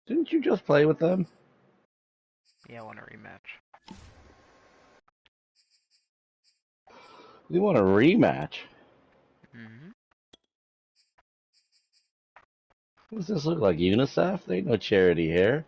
Didn't you just play with them? Yeah, I want a rematch. You want a rematch? Hmm. Does this look like UNICEF? There ain't no charity here.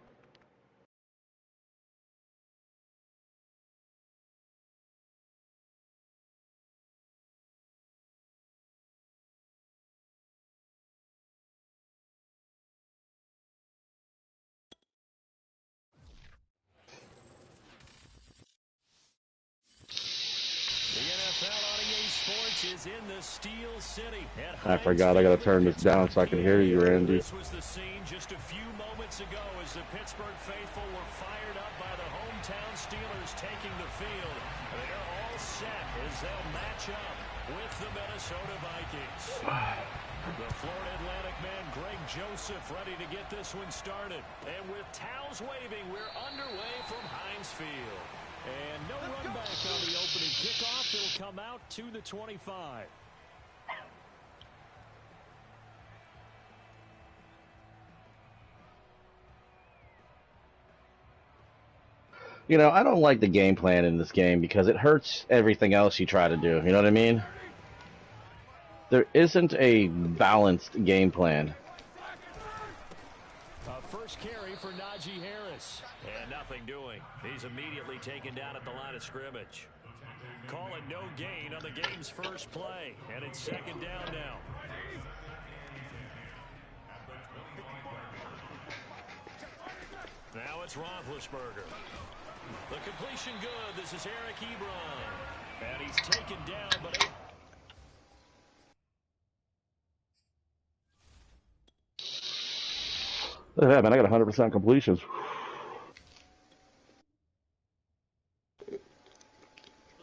The NFL on EA Sports is in the Steel City at I Heinz forgot I gotta Field in turn this down Pittsburgh, so I can hear you, PA. Randy. This was the scene just a few moments ago as the Pittsburgh faithful were fired up by the hometown Steelers taking the field. They're all set as they'll match up with the Minnesota Vikings. The Florida Atlantic man, Greg Joseph, ready to get this one started. And with towels waving, we're underway from Heinz Field. And no run back on the opening kickoff. It'll come out to the 25. You know, I don't like the game plan in this game because it hurts everything else you try to do. You know what I mean? There isn't a balanced game plan. First carry for Najee Harris. And nothing doing. He's immediately taken down at the line of scrimmage. Calling no gain on the game's first play. And it's second down now. Now it's Roethlisberger. The completion good. This is Eric Ebron. And he's taken down, but... Look at that, man. I got 100% completions.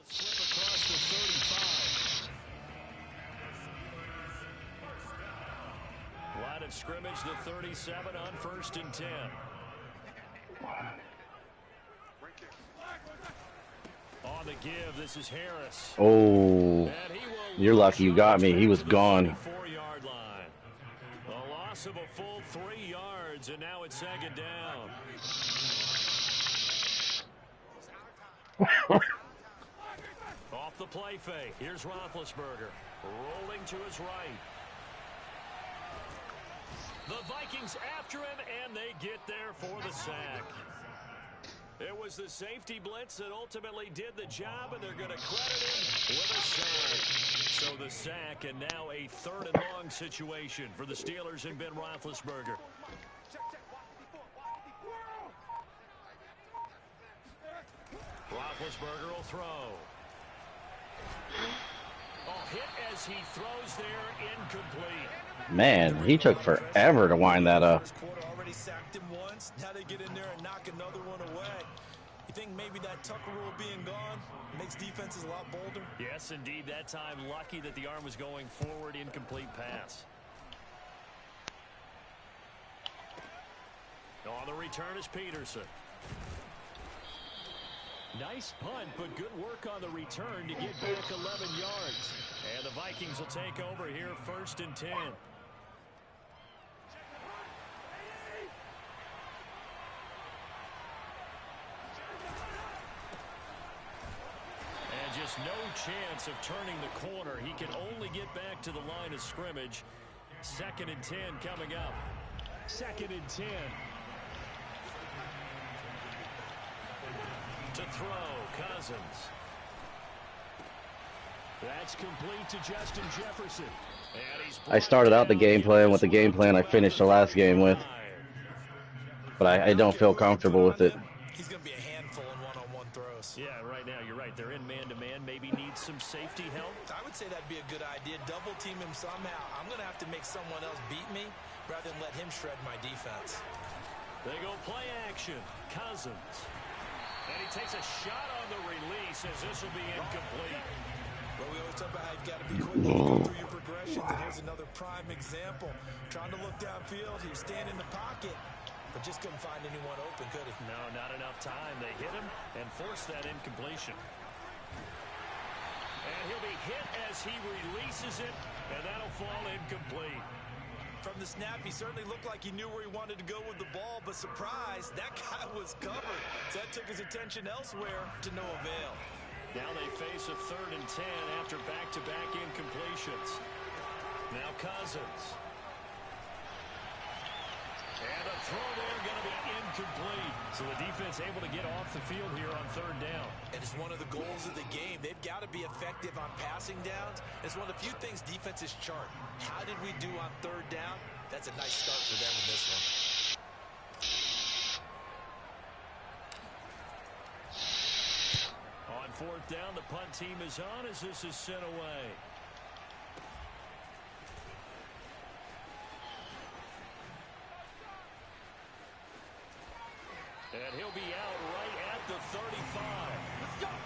Slip across the 35. Line of scrimmage, the 37 on 1st and 10. On the give, this is Harris. Oh, you're lucky you got me. He was gone. 34-yard line. A loss of a full 3 yards, and now it's second down. Off the play fake. Here's Roethlisberger. Rolling to his right. The Vikings after him, and they get there for the sack. It was the safety blitz that ultimately did the job, and they're going to credit him with a sack. So the sack, and now a 3rd and long situation for the Steelers and Ben Roethlisberger. Roethlisberger will throw. Oh, hit as he throws there, incomplete. Man, he took forever to wind that up. Already sacked him once. Now they get in there and knock another one away. You think maybe that Tucker rule being gone makes defenses a lot bolder? Yes, indeed. That time, lucky that the arm was going forward, incomplete pass. On the return is Peterson. Nice punt, but good work on the return to get back 11 yards. And the Vikings will take over here 1st and 10. And just no chance of turning the corner. He can only get back to the line of scrimmage. 2nd and 10 coming up. 2nd and 10. To throw, Cousins. That's complete to Justin Jefferson. I started out the game plan with the game plan I finished the last game with. But I don't feel comfortable with it. He's going to be a handful in one-on-one throws. Yeah, right now you're right. They're in man-to-man. Maybe needs some safety help. I would say that'd be a good idea. Double team him somehow. I'm going to have to make someone else beat me rather than let him shred my defense. They go play action. Cousins. And he takes a shot on the release as this will be incomplete. Well, we always talk about how you've got to be quick when you go through your progressions, and here's another prime example. Trying to look downfield, he was standing in the pocket, but just couldn't find anyone open, could he? No, not enough time. They hit him and forced that incompletion. And he'll be hit as he releases it, and that'll fall incomplete. From the snap, he certainly looked like he knew where he wanted to go with the ball, but surprise, that guy was covered. So that took his attention elsewhere to no avail. Now they face a 3rd and 10 after back-to-back incompletions. Now Cousins. And a throw there going to be incomplete. So the defense able to get off the field here on 3rd down. And it's one of the goals of the game. They've got to be effective on passing downs. It's one of the few things defenses chart. How did we do on 3rd down? That's a nice start for them in this one. On 4th down, the punt team is on as this is sent away. And he'll be out right at the 35.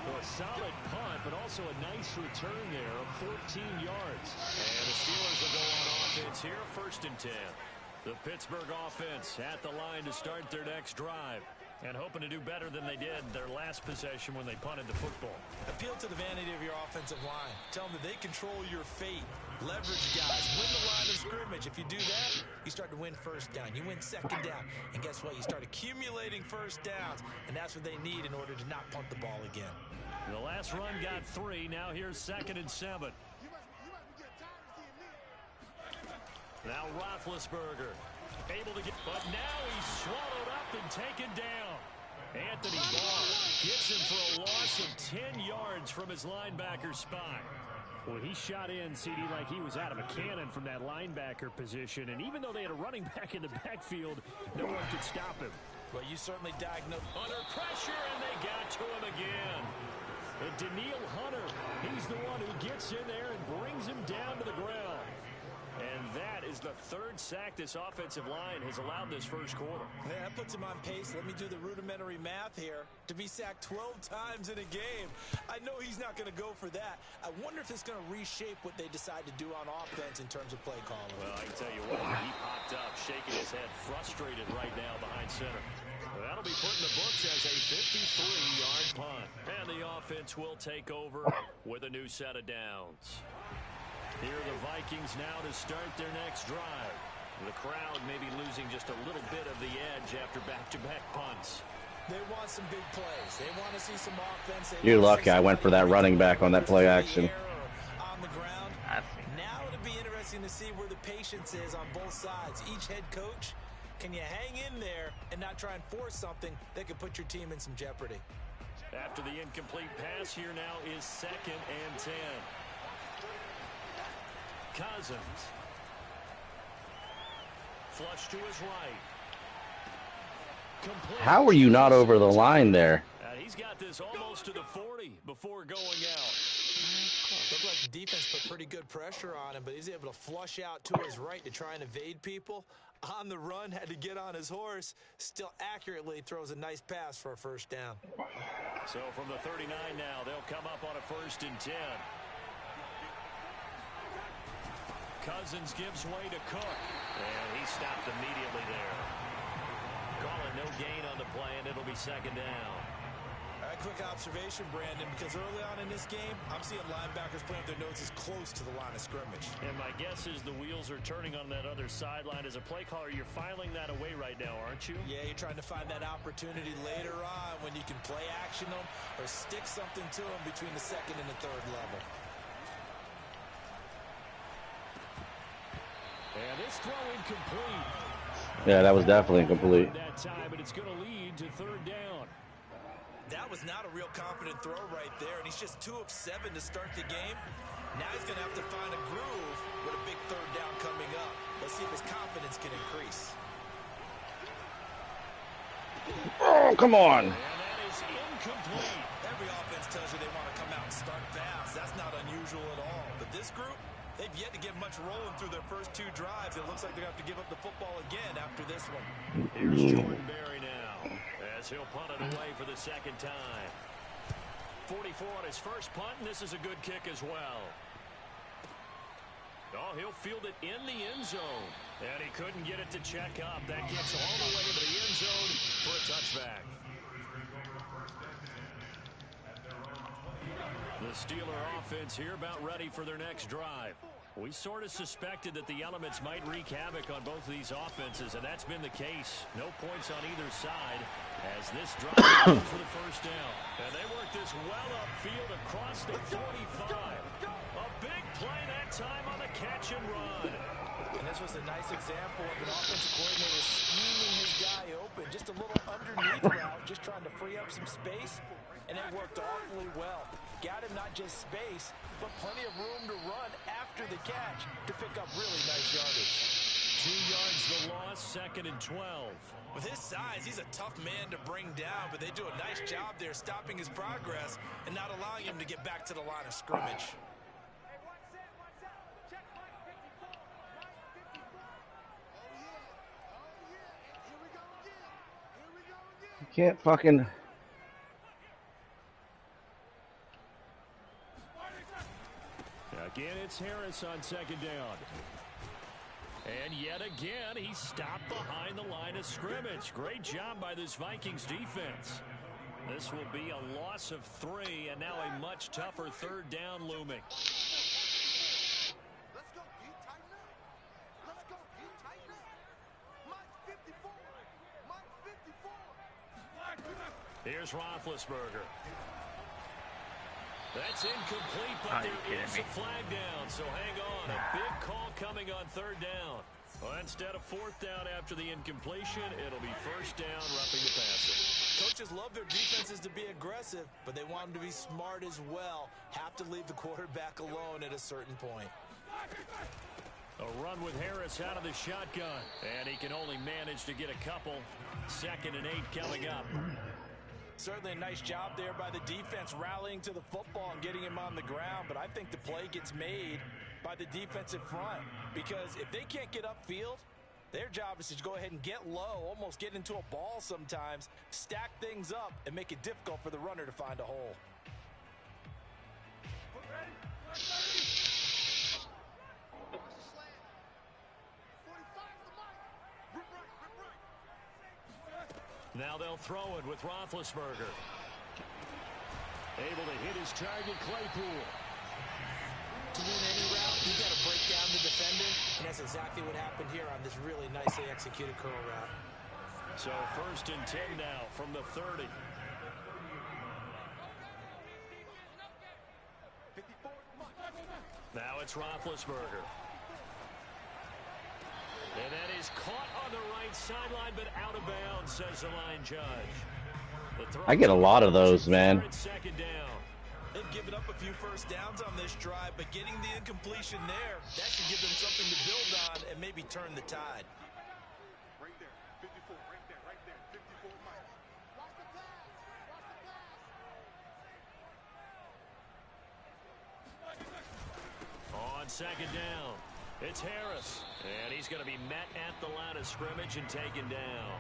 Well, a solid punt, but also a nice return there of 14 yards. And the Steelers will go on offense here, 1st and 10. The Pittsburgh offense at the line to start their next drive. And hoping to do better than they did their last possession when they punted the football. Appeal to the vanity of your offensive line. Tell them that they control your fate. Leverage guys. Win the line of scrimmage. If you do that, you start to win 1st down. You win 2nd down. And guess what? You start accumulating 1st downs. And that's what they need in order to not punt the ball again. The last run got 3. Now here's 2nd and 7. Now Roethlisberger. Able to get, but now he's swallowed up and taken down. Anthony Barr gets him for a loss of 10 yards from his linebacker spot. Well, he shot in, CD, like he was out of a cannon from that linebacker position. And even though they had a running back in the backfield, no one could stop him. Well, you certainly diagnosed. Under pressure, and they got to him again. And Daniil Hunter, he's the one who gets in there and brings him down to the ground. And that is the 3rd sack this offensive line has allowed this 1st quarter. Yeah, that puts him on pace. Let me do the rudimentary math here. To be sacked 12 times in a game. I know he's not going to go for that. I wonder if it's going to reshape what they decide to do on offense in terms of play calling. Well, I can tell you what, he popped up, shaking his head, frustrated right now behind center. Well, that'll be put in the books as a 53-yard punt. And the offense will take over with a new set of downs. Here are the Vikings now to start their next drive. The crowd may be losing just a little bit of the edge after back-to-back punts. They want some big plays. They want to see some offense. You're lucky I went for that running back on that play action. On the ground. Now it'll be interesting to see where the patience is on both sides. Each head coach, can you hang in there and not try and force something that could put your team in some jeopardy? After the incomplete pass, here now is 2nd and 10. Cousins. Flush to his right. Complete. How are you not over the line there? He's got this almost to the 40 before going out. Looked like the defense put pretty good pressure on him, but he's able to flush out to his right to try and evade people. On the run, had to get on his horse. Still accurately throws a nice pass for a 1st down. So from the 39 now, they'll come up on a 1st and 10. Cousins gives way to Cook. And he stopped immediately there. Calling no gain on the play, and it'll be 2nd down. All right, quick observation, Brandon, because early on in this game, I'm seeing linebackers playing their noses close to the line of scrimmage. And my guess is the wheels are turning on that other sideline. As a play caller, you're filing that away right now, aren't you? Yeah, you're trying to find that opportunity later on when you can play action them or stick something to them between the 2nd and the 3rd level. And this throw incomplete. Yeah, that was definitely incomplete. That time, but it's going to lead to 3rd down. That was not a real confident throw right there, and he's just 2 of 7 to start the game. Now he's going to have to find a groove with a big 3rd down coming up. Let's see if his confidence can increase. Oh, come on. And that is incomplete. Every offense tells you they want to come out and start fast. That's not unusual at all. But this group, they've yet to get much rolling through their first 2 drives. It looks like they're going to have to give up the football again after this one. Here's Jordan Berry now as he'll punt it away for the 2nd time. 44 on his first punt, and this is a good kick as well. Oh, he'll field it in the end zone. And he couldn't get it to check up. That gets all the way to the end zone for a touchback. The Steeler offense here about ready for their next drive. We sort of suspected that the elements might wreak havoc on both of these offenses, and that's been the case. No points on either side as this drive goes for the first down. And they work this well upfield across the 45. A big play that time on the catch and run. And this was a nice example of an offensive coordinator scheming his guy open. Just a little underneath route, just trying to free up some space, and it worked awfully well. Got him not just space, but plenty of room to run after the catch to pick up really nice yardage. 2 yards the loss, 2nd and 12. With his size, he's a tough man to bring down, but they do a nice job there stopping his progress and not allowing him to get back to the line of scrimmage. You can't fucking... Again, it's Harris on 2nd down. And yet again, he stopped behind the line of scrimmage. Great job by this Vikings defense. This will be a loss of 3, and now a much tougher 3rd down looming. Let's go, D. Tighten up. Let's go, D. Tighten up. Mike 54. Mike 54. Here's Roethlisberger. That's incomplete, but there is a flag down, so hang on. A big call coming on 3rd down. Well, instead of 4th down after the incompletion, it'll be 1st down, roughing the passer. Coaches love their defenses to be aggressive, but they want them to be smart as well. Have to leave the quarterback alone at a certain point. A run with Harris out of the shotgun, and he can only manage to get a couple. 2nd and 8 coming up. Certainly a nice job there by the defense rallying to the football and getting him on the ground, but I think the play gets made by the defensive front because if they can't get upfield, their job is to go ahead and get low, almost get into a ball sometimes, stack things up, and make it difficult for the runner to find a hole. Now they'll throw it with Roethlisberger. Able to hit his target, Claypool. To win any route, you got to break down the defender, and that's exactly what happened here on this really nicely executed curl route. So 1st and 10 now from the 30. Now it's Roethlisberger. And that is caught on the right sideline, but out of bounds, says the line judge. I get a lot of those, man. 2nd down. They've given up a few 1st downs on this drive, but getting the incompletion there, that should give them something to build on and maybe turn the tide. Right there, 54, right there, 54, Mike. Watch the pass, watch the pass. On 2nd down, it's Harris, and he's going to be met at the line of scrimmage and taken down.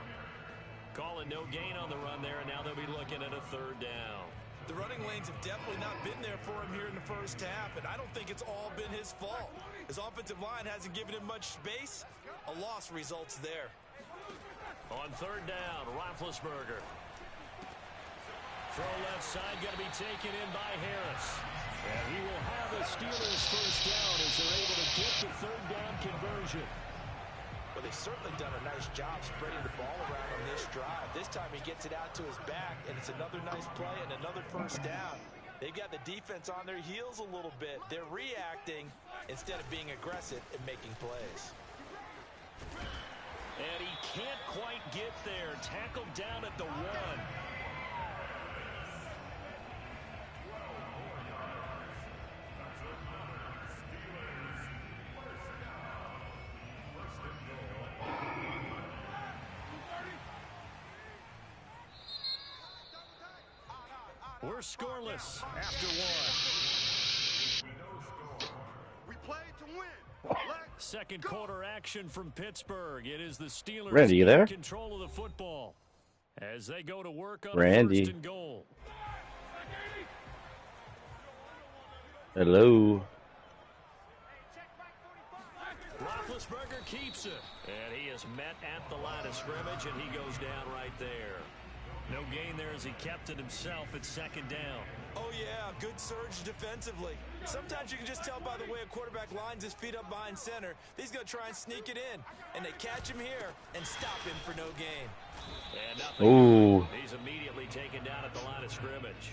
Calling no gain on the run there, and now they'll be looking at a 3rd down. The running lanes have definitely not been there for him here in the 1st half, and I don't think it's all been his fault. His offensive line hasn't given him much space. A loss results there. On 3rd down, Roethlisberger. Throw left side, going to be taken in by Harris. And he will have a Steelers 1st down as they're able to get the 3rd down conversion. Well, they've certainly done a nice job spreading the ball around on this drive. This time he gets it out to his back, and it's another nice play and another 1st down. They've got the defense on their heels a little bit. They're reacting instead of being aggressive and making plays. And he can't quite get there. Tackled down at the 1. We're scoreless after 1. We played to win. Second quarter action from Pittsburgh. It is the Steelers Randy, you there? in control of the football as they go to work on Randy. 1st and goal. Hello. Roethlisberger keeps it, and he is met at the line of scrimmage, and he goes down right there. No gain there as he kept it himself at 2nd down. Oh, yeah, good surge defensively. Sometimes you can just tell by the way a quarterback lines his feet up behind center. He's going to try and sneak it in. And they catch him here and stop him for no gain. And nothing. Ooh. He's immediately taken down at the line of scrimmage.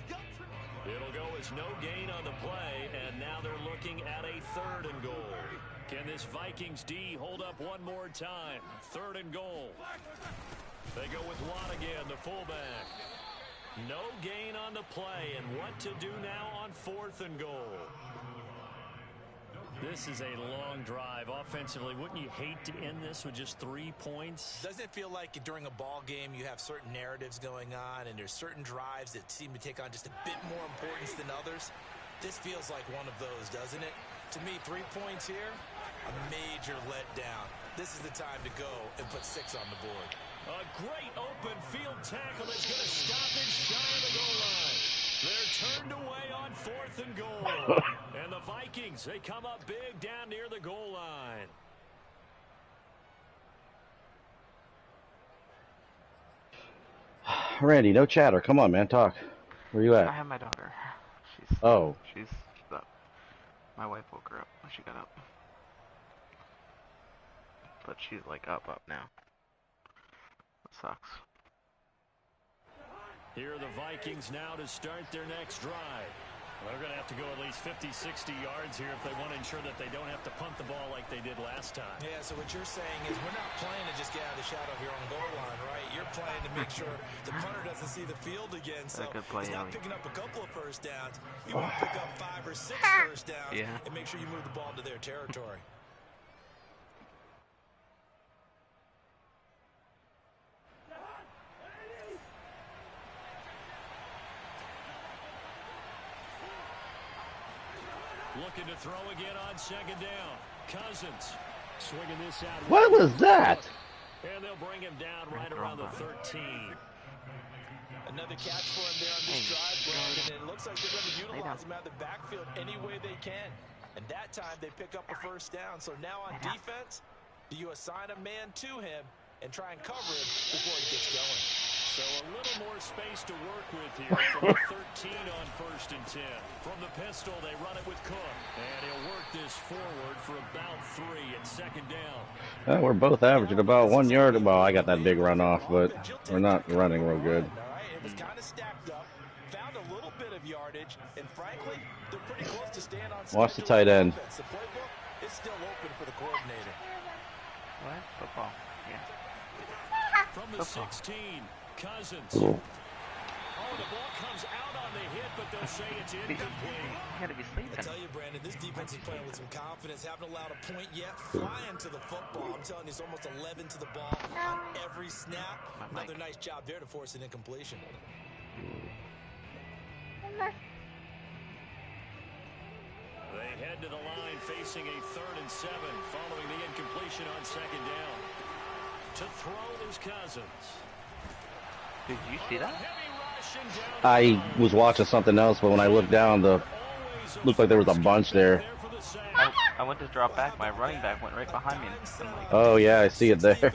It'll go as no gain on the play, and now they're looking at a 3rd and goal. Can this Vikings D hold up one more time? 3rd and goal. They go with Watt again, the fullback. No gain on the play, and what to do now on 4th and goal? This is a long drive. Offensively, wouldn't you hate to end this with just 3 points? Doesn't it feel like during a ball game you have certain narratives going on and there's certain drives that seem to take on just a bit more importance than others? This feels like one of those, doesn't it? To me, 3 points here, a major letdown. This is the time to go and put 6 on the board. A great open field tackle is going to stop it shy of the goal line. They're turned away on 4th and goal. And the Vikings, they come up big down near the goal line. Randy, no chatter. Come on, man. Talk. Where you I at? have my daughter. She's Oh. she's up. My wife woke her up when she got up. But she's like up now. That sucks. Here are the Vikings now to start their next drive. They're going to have to go at least 50, 60 yards here if they want to ensure that they don't have to punt the ball like they did last time. Yeah, so what you're saying is we're not playing to just get out of the shadow of your own goal line, right? You're playing to make sure the punter doesn't see the field again. So play, it's not Ellie. picking up a couple of first downs. You want to pick up 5 or 6 first downs and make sure you move the ball into their territory. Looking to throw again on 2nd down. Cousins swinging this out. What was that? And they'll bring him down right around the 13. Another catch for him there on this drive, Brandon, and it looks like they're going to utilize him out of the backfield any way they can. And that time they pick up a first down. So now on defense, do you assign a man to him and try and cover him before he gets going? So a little more space to work with here from the 13 on 1st and 10. From the pistol, they run it with Cook. And he'll work this forward for about 3 at 2nd down. We're both averaging about 1 yard. Well, I got that big run off, but we're not running real good. All right, it was kind of stacked up. Found a little bit of yardage. And frankly, they're pretty close to staying on Watch the tight end. The playbook is still open for the coordinator. What? Football. Yeah. From the 16, Cousins. Oh, the ball comes out on the hit, but they'll say it's incomplete. You gotta be sleeping. I tell you, Brandon, this defense is playing with some confidence. Haven't allowed a point yet. Flying to the football. I'm telling you, it's almost 11 to the ball on every snap. Another nice job there to force an incompletion. They head to the line facing a 3rd and 7 following the incompletion on 2nd down. To throw is Cousins. Did you see that? I was watching something else, but when I looked down, looked like there was a bunch there. I went to drop back. My running back went right behind me. And I'm like, Oh, yeah, I see it there.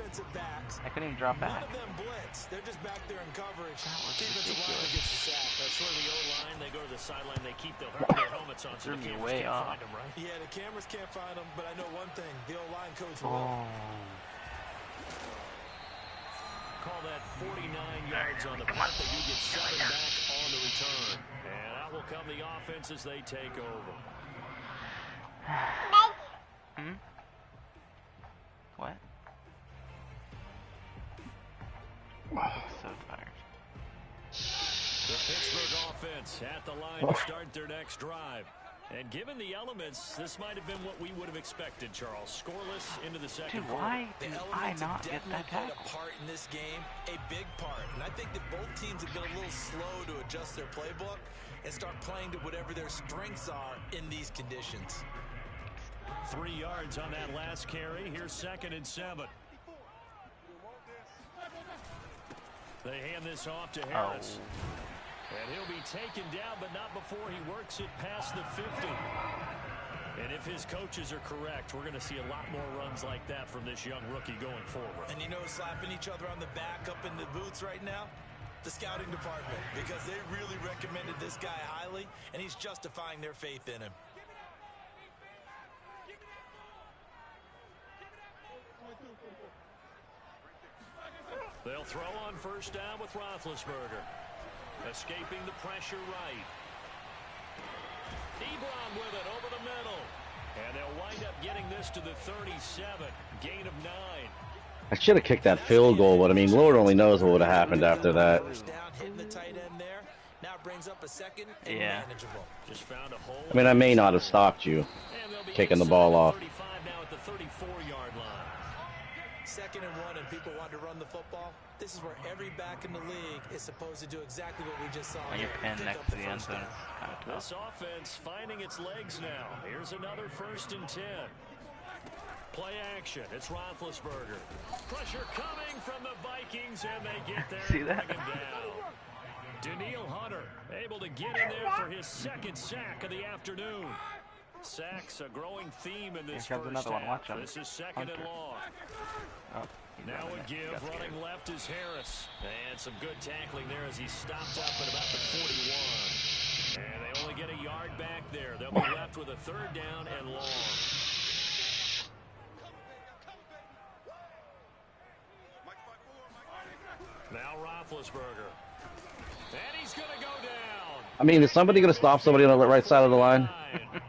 I couldn't even drop back. They're just back there in coverage. That was Defensive line ridiculous. gets the sack. That's where the O-line, they go to the sideline, they keep their helmets on so Threw the me cameras way can't off. find them, right? Yeah, the cameras can't find them, but I know one thing. The O-line coach will. Oh. Call that 49 yards on the punt. They do get 7 back on the return. And out will come the offense as they take over. What? I'm so tired. The Pittsburgh offense at the line to start their next drive. And given the elements, this might have been what we would have expected, Charles. Scoreless into the second Dude, quarter. why The did elements I have not get definitely that played tackle? a part in this game, a big part. And I think that both teams have been a little slow to adjust their playbook and start playing to whatever their strengths are in these conditions. 3 yards on that last carry. Here's 2nd and 7. They hand this off to Harris. And he'll be taken down, but not before he works it past the 50. And if his coaches are correct, we're going to see a lot more runs like that from this young rookie going forward. And you know, slapping each other on the back up in the boots right now? The scouting department, because they really recommended this guy highly, and he's justifying their faith in him. They'll throw on first down with Roethlisberger. Escaping the pressure right. Ebron with it over the middle. And they'll wind up getting this to the 37. Gain of 9. I should have kicked that field goal, but I mean, Lord only knows what would have happened after that. First down, hitting the tight end there. Now brings up a second and manageable. Just found a hole. I mean, I may not have stopped you kicking the ball off. 35 now at the 34-yard line. 2nd and 1, and people want to run the football. This is where every back in the league is supposed to do exactly what we just saw. When you're pinned next to the end zone, it's kind of tough. This offense finding its legs now. Here's another 1st and 10. Play action. It's Roethlisberger. Pressure coming from the Vikings, and they get there. See that? Down. Daniil Hunter able to get in there for his 2nd sack of the afternoon. Sacks a growing theme in this Here comes first another one. half. Watch him. This is 2nd Hunter. and long. Oh, Now a give, running left is Harris. And some good tackling there as he stopped up at about the 41. And they only get a yard back there. They'll be left with a 3rd down and long. Now Roethlisberger. And he's going to go down. I mean, is somebody going to stop somebody on the right side of the line?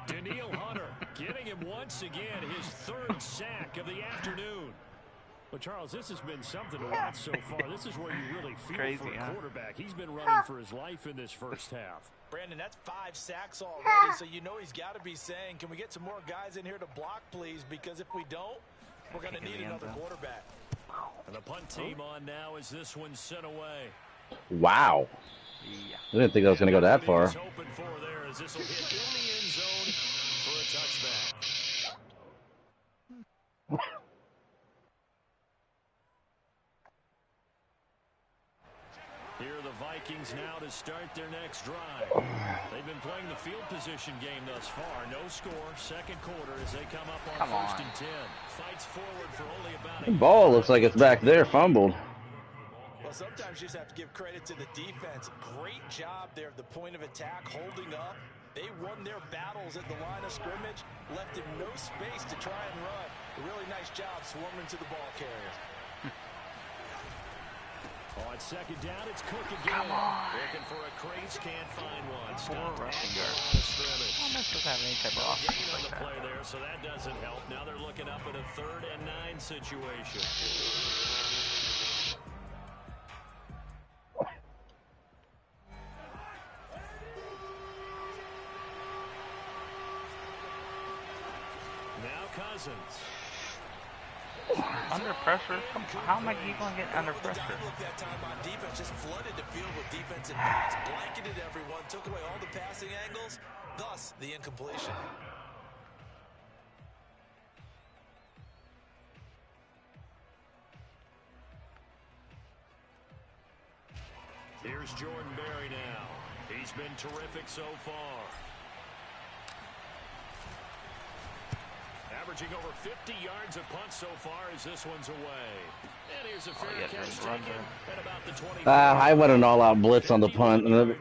Daniil Hunter getting him once again, his 3rd sack of the afternoon. But Charles, this has been something to watch so far. This is where you really feel Crazy, for a huh? quarterback. He's been running for his life in this first half. Brandon, that's 5 sacks already, so you know he's got to be saying, can we get some more guys in here to block, please? Because if we don't, we're going to need another quarterback. And the punt team on now as this one's sent away. Wow. Yeah. I didn't think I was going to go that far. Hoping for there as this will hit in the end zone for a touchback. Here are the Vikings now to start their next drive. They've been playing the field position game thus far. No score, 2nd quarter as they come up on 1st and 10. Fights forward for only about The ball looks like it's back there, fumbled. Well, sometimes you just have to give credit to the defense. Great job there at the point of attack, holding up. They won their battles at the line of scrimmage, left him no space to try and run. A really nice job swarming to the ball carrier. On 2nd down, it's Cook again. Looking for a crease, can't find one. Stop rushing yards. How am I supposed to have any type of offense Gain on like the that? play there, so that doesn't help. Now they're looking up at a 3rd and 9 situation. Now Cousins. Under pressure? How am I going to get under The pressure? dive look that time on defense just flooded the field with defensive backs, blanketed everyone, took away all the passing angles, thus the incompletion. Here's Jordan Berry now. He's been terrific so far. Averaging over 50 yards a punt so far as this one's away. And here's a fair catch taken at about the 20. I went an all-out blitz on the punt, and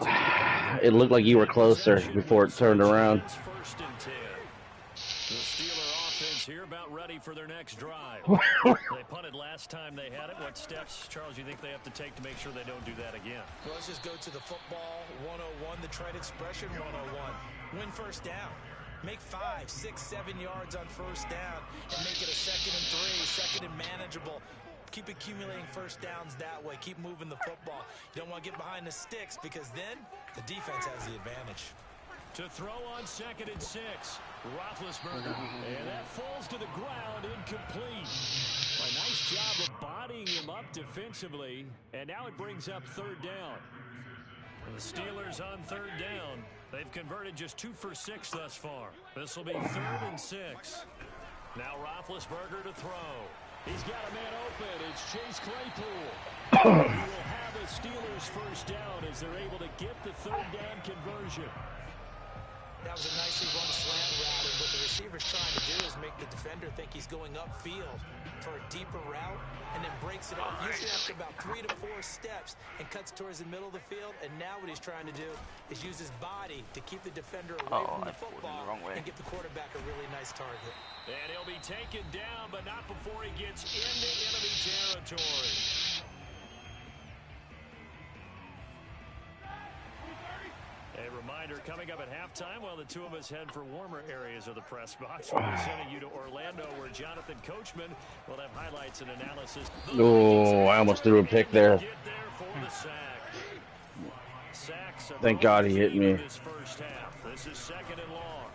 it looked like you were closer before it turned around. It's 1st and 10. The Steeler offense here about ready for their next drive. They punted last time they had it. What steps, Charles, you think they have to take to make sure they don't do that again? Well, let's just go to the football 101, the trade expression 101. Win first down. Make 5, 6, 7 yards on first down and make it a 2nd and 3, 2nd and manageable. Keep accumulating first downs that way. Keep moving the football. You don't want to get behind the sticks because then the defense has the advantage. To throw on 2nd and 6. Roethlisberger. And that falls to the ground, incomplete. A nice job of bodying him up defensively. And now it brings up 3rd down. And the Steelers on 3rd down. They've converted just 2 for 6 thus far. This will be 3rd and 6. Now Roethlisberger to throw. He's got a man open. It's Chase Claypool. He will have a Steelers first down as they're able to get the 3rd down conversion. That was a nicely run slant route, and what the receiver's trying to do is make the defender think he's going upfield for a deeper route, and then breaks it off, usually after about 3 to 4 steps, and cuts towards the middle of the field. And now what he's trying to do is use his body to keep the defender away from the football and give the quarterback a really nice target. And he'll be taken down, but not before he gets into enemy territory. reminder, coming up at halftime, while the two of us head for warmer areas of the press box, we'll be sending you to Orlando, where Jonathan Coachman will have highlights and analysis. Oh, I almost threw a pick there. Get there for the sack. Sacks Thank God he hit me. this first half. This is second and long.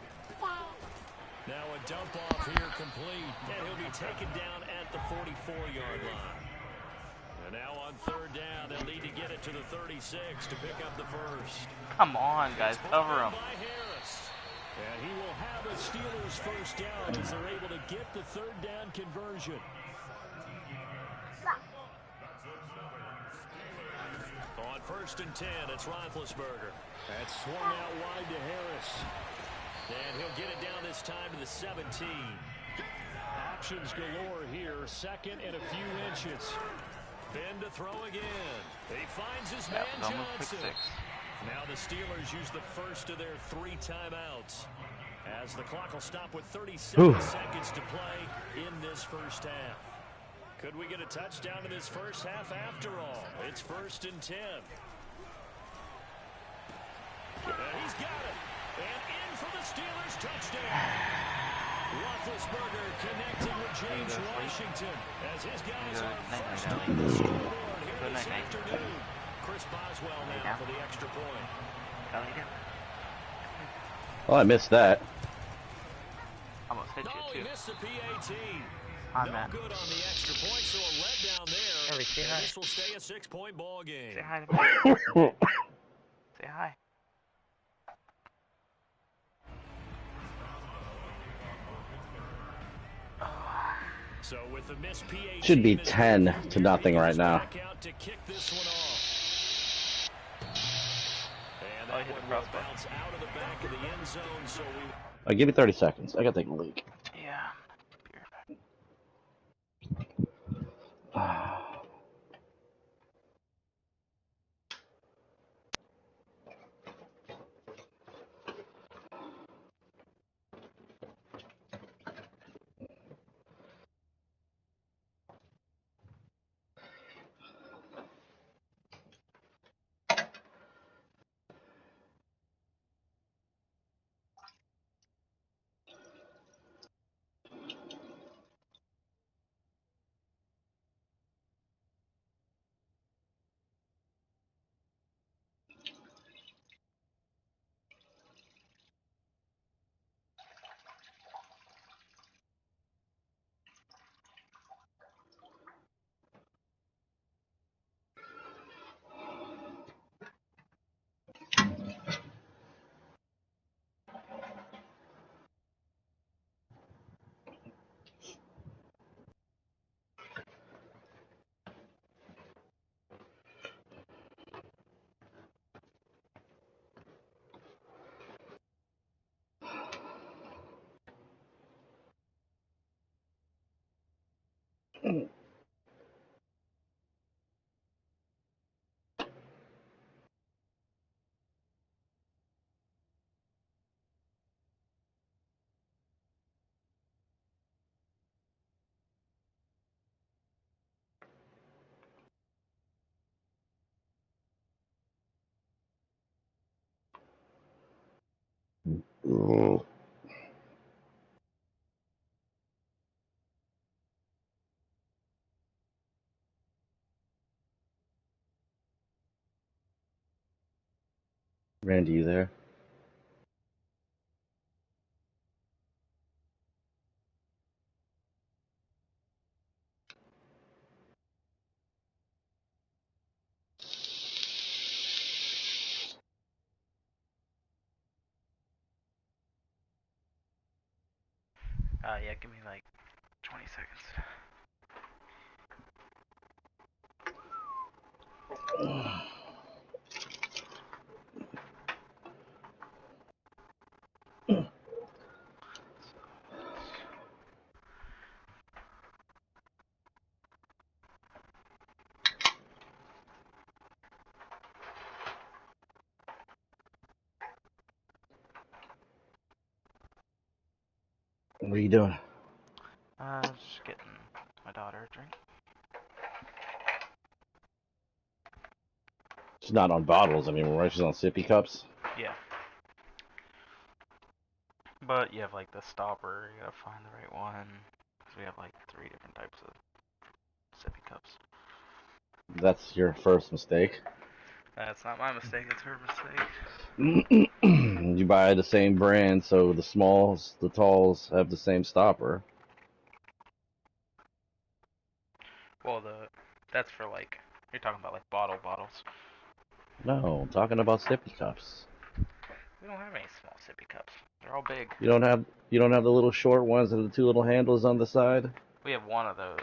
Now a dump off here complete, and he'll be taken down at the 44-yard line. And now on third down, they'll need to get it to the 36 to pick up the first. Come on, guys, cover him. By Harris. And he will have a Steelers first down as they're able to get the third down conversion. On first and 10, it's Roethlisberger. That's swung out wide to Harris. And he'll get it down this time to the 17. Options galore here. Second and a few inches. Ben to throw again. He finds his man Johnson. Now the Steelers use the first of their 3 timeouts, as the clock will stop with 37 seconds to play in this first half. Could we get a touchdown in this first half after all? It's first and 10. And he's got it. And in for the Steelers touchdown. Roethlisberger connecting with James Washington as his guys are first on the scoreboard here this afternoon. Chris Boswell now for the extra point. Oh, I missed that. Almost hit you, He too. missed the PAT. Hi, No man. good on the extra point, so a letdown there. Harry, say hi. This will stay a 6-point ball game. Say hi to me. Say hi. So with the missed PAT, Should be 10 to nothing right now. back out to kick this one off. And Oh, that hit the one will crossbar. bounce out of the back of the end zone, so we Give me 30 seconds. I gotta take a leak. Yeah. Randy, you there? Yeah, give me like 20 seconds. What are you doing? Just getting my daughter a drink. She's not on bottles. I mean, right? She's on sippy cups. Yeah. But you have like the stopper, you gotta find the right one. Because we have like 3 different types of sippy cups. That's your first mistake. That's not my mistake, it's her mistake. You buy the same brand, so the smalls, the talls have the same stopper. Well, that's for like, you're talking about like bottles. No, I'm talking about sippy cups. We don't have any small sippy cups. They're all big. You don't have the little short ones and the 2 little handles on the side? We have one of those.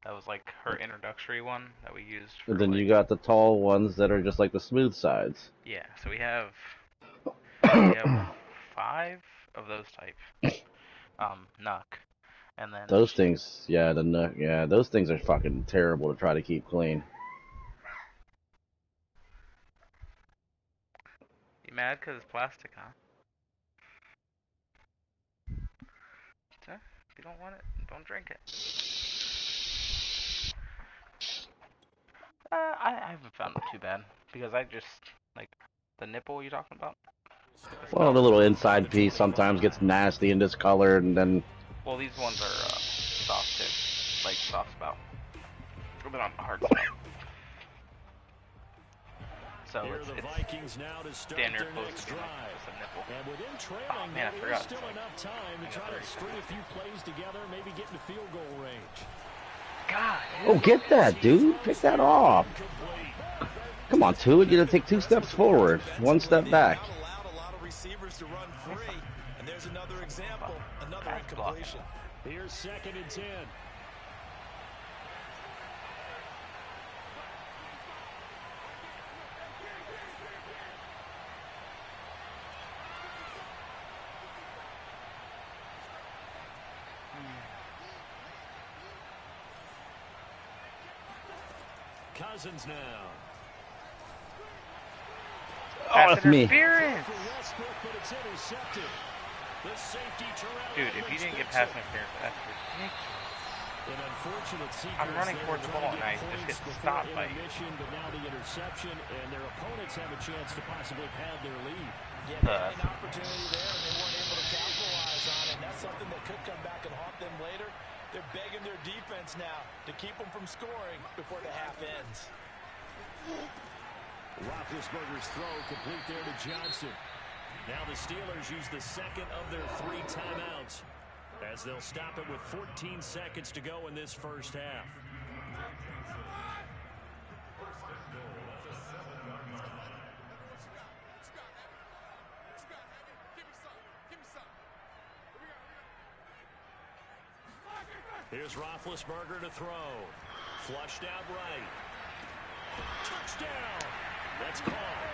That was like her introductory one that we used And for then like, you got the tall ones that are just like the smooth sides. yeah. So we have 5 of those type. Nuck, and then Those things, yeah, those things are fucking terrible to try to keep clean. you mad because it's plastic, huh? So, if you don't want it, don't drink it. I haven't found them too bad because I just like the nipple you're talking about. Like the Well, smell. the little inside piece sometimes gets nasty and discolored, and then Well, these ones are soft tip, like soft spout. They're on hard spout. So Here are it's the Vikings now to start damn near their close next to being like drive. just a nipple. And within trailing, Oh man, I there forgot. is still It's like, enough time to I got try to 30 string a seconds. few plays together, maybe get into field goal range. God. oh, get that, dude! Pick that off. Come on, two. You're gonna take 2 steps forward, 1 step back. Not allowed a lot of receivers to run free. And there's another example, another Pass block. incompletion. Here's 2nd and 10. Cousins now. Oh, that's me. Interference. For Westbrook, but it's intercepted. The safety Terrell Dude, if you Edmonds didn't get picks pass it. interference, that's ridiculous. An unfortunate sequence. I'm running there, towards the trying ball to and I get just points get before stopped by you. intermission, but now the interception, and their opponents have a chance to possibly pad their lead. Yeah, they had an opportunity there, and they weren't able to capitalize on it. That's something that could come back and haunt them later. They're begging their defense now to keep them from scoring before the half ends. Roethlisberger's throw complete there to Johnson. Now the Steelers use the 2nd of their 3 timeouts as they'll stop it with 14 seconds to go in this first half. Here's Roethlisberger to throw. Flushed out right. Touchdown! That's called.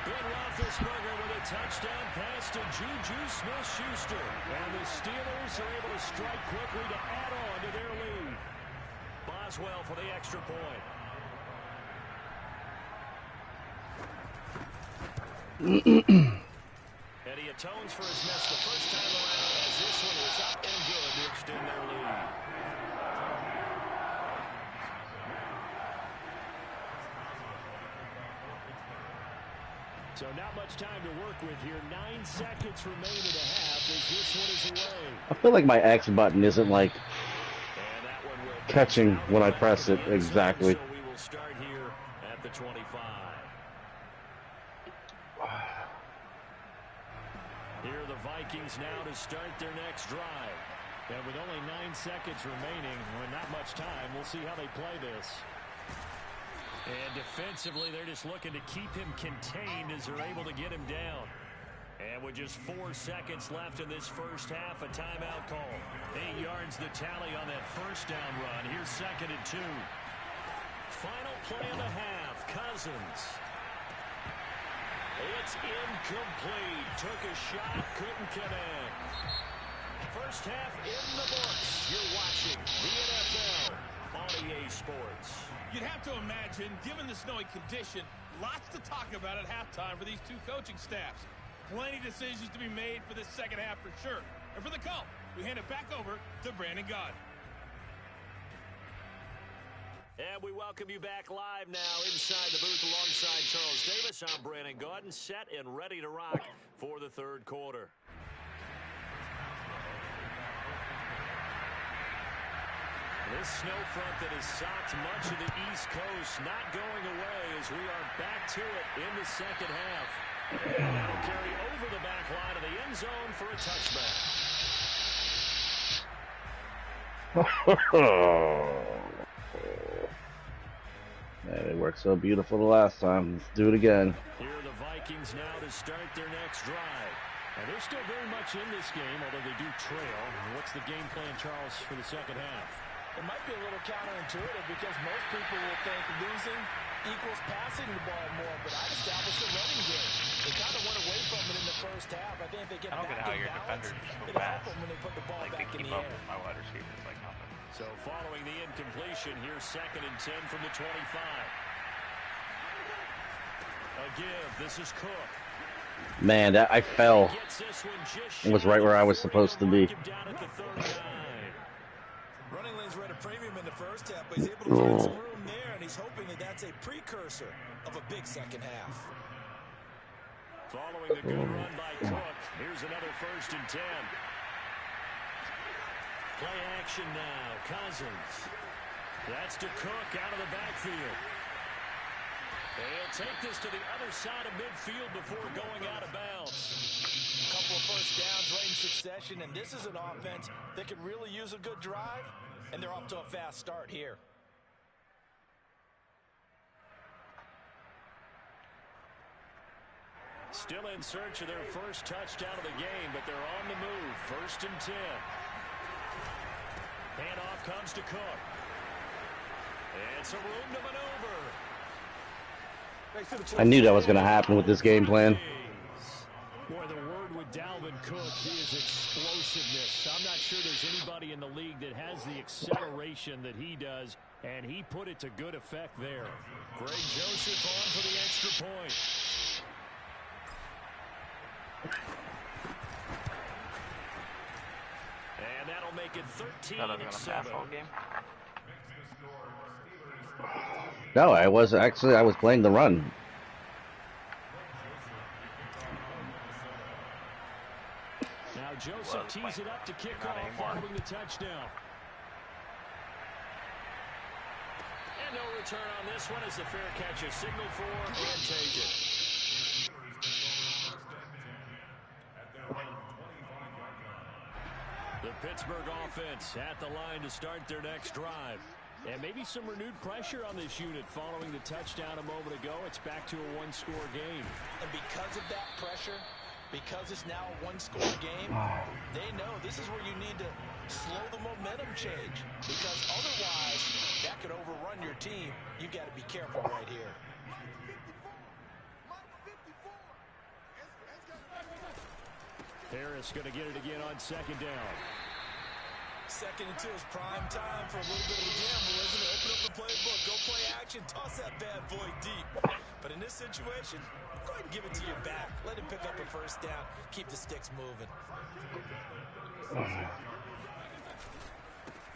Ben Roethlisberger with a touchdown pass to Juju Smith-Schuster. And the Steelers are able to strike quickly to add on to their lead. Boswell for the extra point. And he atones for his miss the first time around as this one is up and good to extend their lead. So not much time to work with here. 9 seconds remain in the half as this one is away. I feel like my X button isn't like And that one will catching when I back press to it the end zone, exactly. So we will start here at the 25. Here are the Vikings now to start their next drive. And with only 9 seconds remaining, with not much time, we'll see how they play this. And defensively, they're just looking to keep him contained as they're able to get him down. And with just 4 seconds left in this first half, a timeout call. 8 yards the tally on that first down run. Here's 2nd and 2. Final play of the half, Cousins. It's incomplete. Took a shot, couldn't connect. First half in the books. You're watching the NFL on EA Sports. You'd have to imagine, given the snowy condition, lots to talk about at halftime for these 2 coaching staffs. Plenty of decisions to be made for this second half for sure. And for the call, we hand it back over to Brandon Gaud. And we welcome you back live now inside the booth alongside Charles Davis. I'm Brandon Gaudin, set and ready to rock for the third quarter. This snow front that has socked much of the East Coast not going away as we are back to it in the second half. And that'll carry over the back line of the end zone for a touchback. Man, it worked so beautiful the last time. Let's do it again. Here are the Vikings now to start their next drive. And they're still very much in this game, although they do trail. What's the game plan, Charles, for the second half? It might be a little counterintuitive because most people will think losing equals passing the ball more, but I've established a running game. They kind of went away from it in the first half. I think if they get back in balance, it'll help them when they put the ball back in the air. My wide receivers like nothing. So following the incompletion, here's 2nd and 10 from the 25. A give. This is Cook. Man, that I fell. It was right where I was supposed to be. Running lanes were at a premium in the first half, but he's able to find some room there, and he's hoping that that's a precursor of a big second half. Following the good run by Cook, here's another 1st and 10. Play action now. Cousins. That's to Cook out of the backfield. They'll take this to the other side of midfield before going out of bounds. A couple of first downs right in succession, and this is an offense that could really use a good drive, and they're off to a fast start here. Still in search of their first touchdown of the game, but they're on the move. 1st and 10. Handoff comes to Cook. And some room to maneuver. I knew that was going to happen with this game plan. Boy, the word with Dalvin Cook is explosiveness. I'm not sure there's anybody in the league that has the acceleration that he does, and he put it to good effect there. Greg Joseph on for the extra point. And that'll make it 13-7. No, I was playing the run. Now Joseph tees it up to kick off following the touchdown. And no return on this one as the fair catch is signaled for and take it. The Pittsburgh offense at the line to start their next drive. And maybe some renewed pressure on this unit following the touchdown a moment ago. It's back to a one-score game. And because of that pressure, because it's now a one-score game, they know this is where you need to slow the momentum change. Because otherwise, that could overrun your team. You got to be careful right here. Harris going to get it again on 2nd down. 2nd and 2 is prime time for a little bit of a gamble, isn't it? Open up the playbook, go play action, toss that bad boy deep. But in this situation, go ahead and give it to your back. Let him pick up a 1st down. Keep the sticks moving.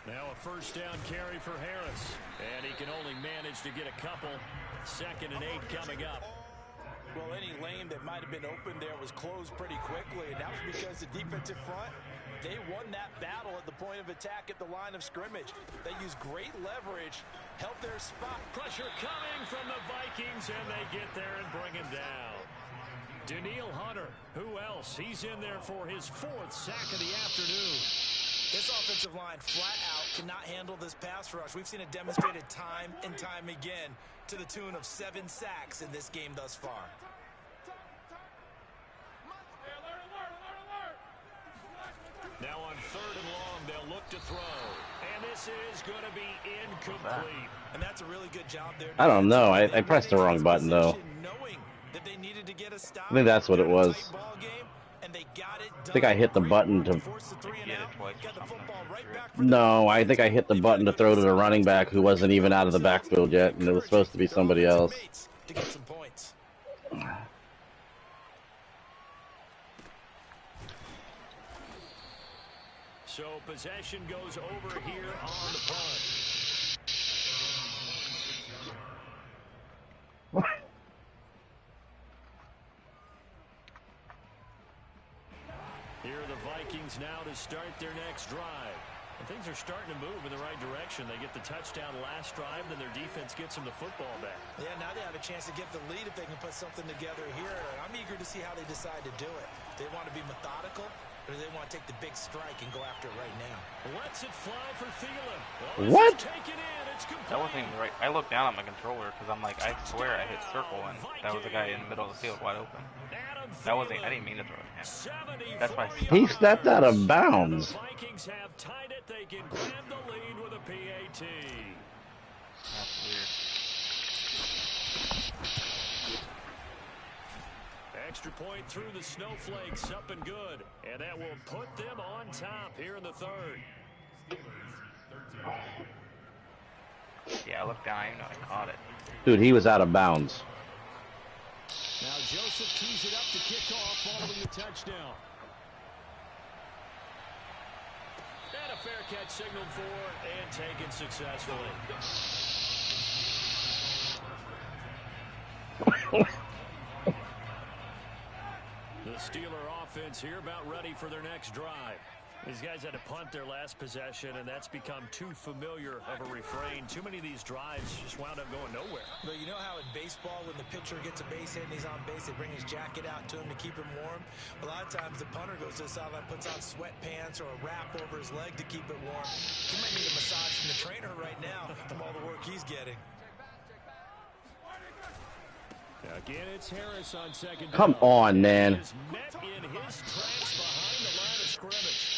Now a 1st down carry for Harris. And he can only manage to get a couple. 2nd and 8 coming up. Well, any lane that might have been open there was closed pretty quickly, and that was because the defensive front, they won that battle at the point of attack at the line of scrimmage. They used great leverage, held their spot. Pressure coming from the Vikings, and they get there and bring him down. Danielle Hunter, who else? He's in there for his 4th sack of the afternoon. This offensive line flat out cannot handle this pass rush. We've seen it demonstrated time and time again to the tune of 7 sacks in this game thus far. Now on 3rd and long, they'll look to throw. And this is going to be incomplete. And that's a really good job there. I don't know. I pressed the wrong button, though. That they needed to get a stop. I think that's what it was. And they got it done. I think I hit the button to... No, I think I hit the button to throw to the running back who wasn't even out of the backfield yet, and it was supposed to be somebody else. To get some points. So possession goes over here on the punt. Here are the Vikings now to start their next drive. And things are starting to move in the right direction. They get the touchdown last drive, then their defense gets them the football back. Yeah, now they have a chance to get the lead if they can put something together here. I'm eager to see how they decide to do it. Do they want to be methodical, or do they want to take the big strike and go after it right now? Lets it fly for Thielen. Oh, What? Taken in. It's complete. That wasn't even right. I looked down at my controller because I'm like, I swear I hit circle and that was the guy in the middle of the field wide open. That wasn't. I didn't mean to throw it at him. That's why. He stepped out of bounds. The Vikings have tied it. They can grab the lead with a PAT. That's weird. Extra point through the snowflakes, up and good. And that will put them on top here in the third. Yeah, I looked down. I didn't know I caught it. Dude, he was out of bounds. Now Joseph tees it up to kick off following the touchdown. And a fair catch signaled for and taken successfully. The Steeler offense here about ready for their next drive. These guys had to punt their last possession, and that's become too familiar of a refrain. Too many of these drives just wound up going nowhere. But you know how in baseball, when the pitcher gets a base hit and he's on base, they bring his jacket out to him to keep him warm? A lot of times the punter goes to the sideline, puts on sweatpants or a wrap over his leg to keep it warm. He might need a massage from the trainer right now from all the work he's getting. Again, it's Harris on second. Come on, man. Met in his tracks behind the line of scrimmage.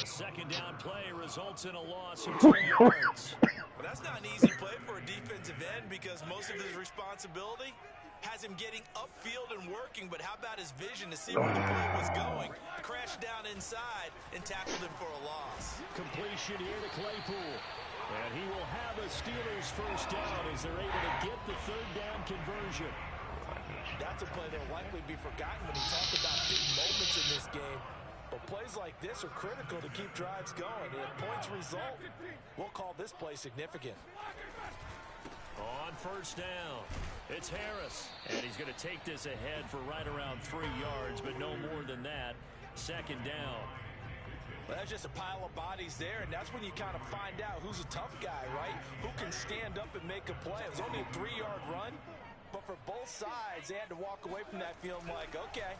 A second down play results in a loss of 2 yards. Well, that's not an easy play for a defensive end because most of his responsibility has him getting upfield and working, but how about his vision to see where the play was going? Crashed down inside and tackled him for a loss. Completion here to Claypool. And he will have a Steelers first down as they're able to get the third down conversion. That's a play that will likely be forgotten when you talk about big moments in this game. But plays like this are critical to keep drives going. And if points result, we'll call this play significant. On first down, it's Harris. And he's going to take this ahead for right around 3 yards, but no more than that. Second down. Well, that's just a pile of bodies there, and that's when you kind of find out who's a tough guy, right? Who can stand up and make a play. It was only a 3-yard run. But for both sides, they had to walk away from that feeling like, okay,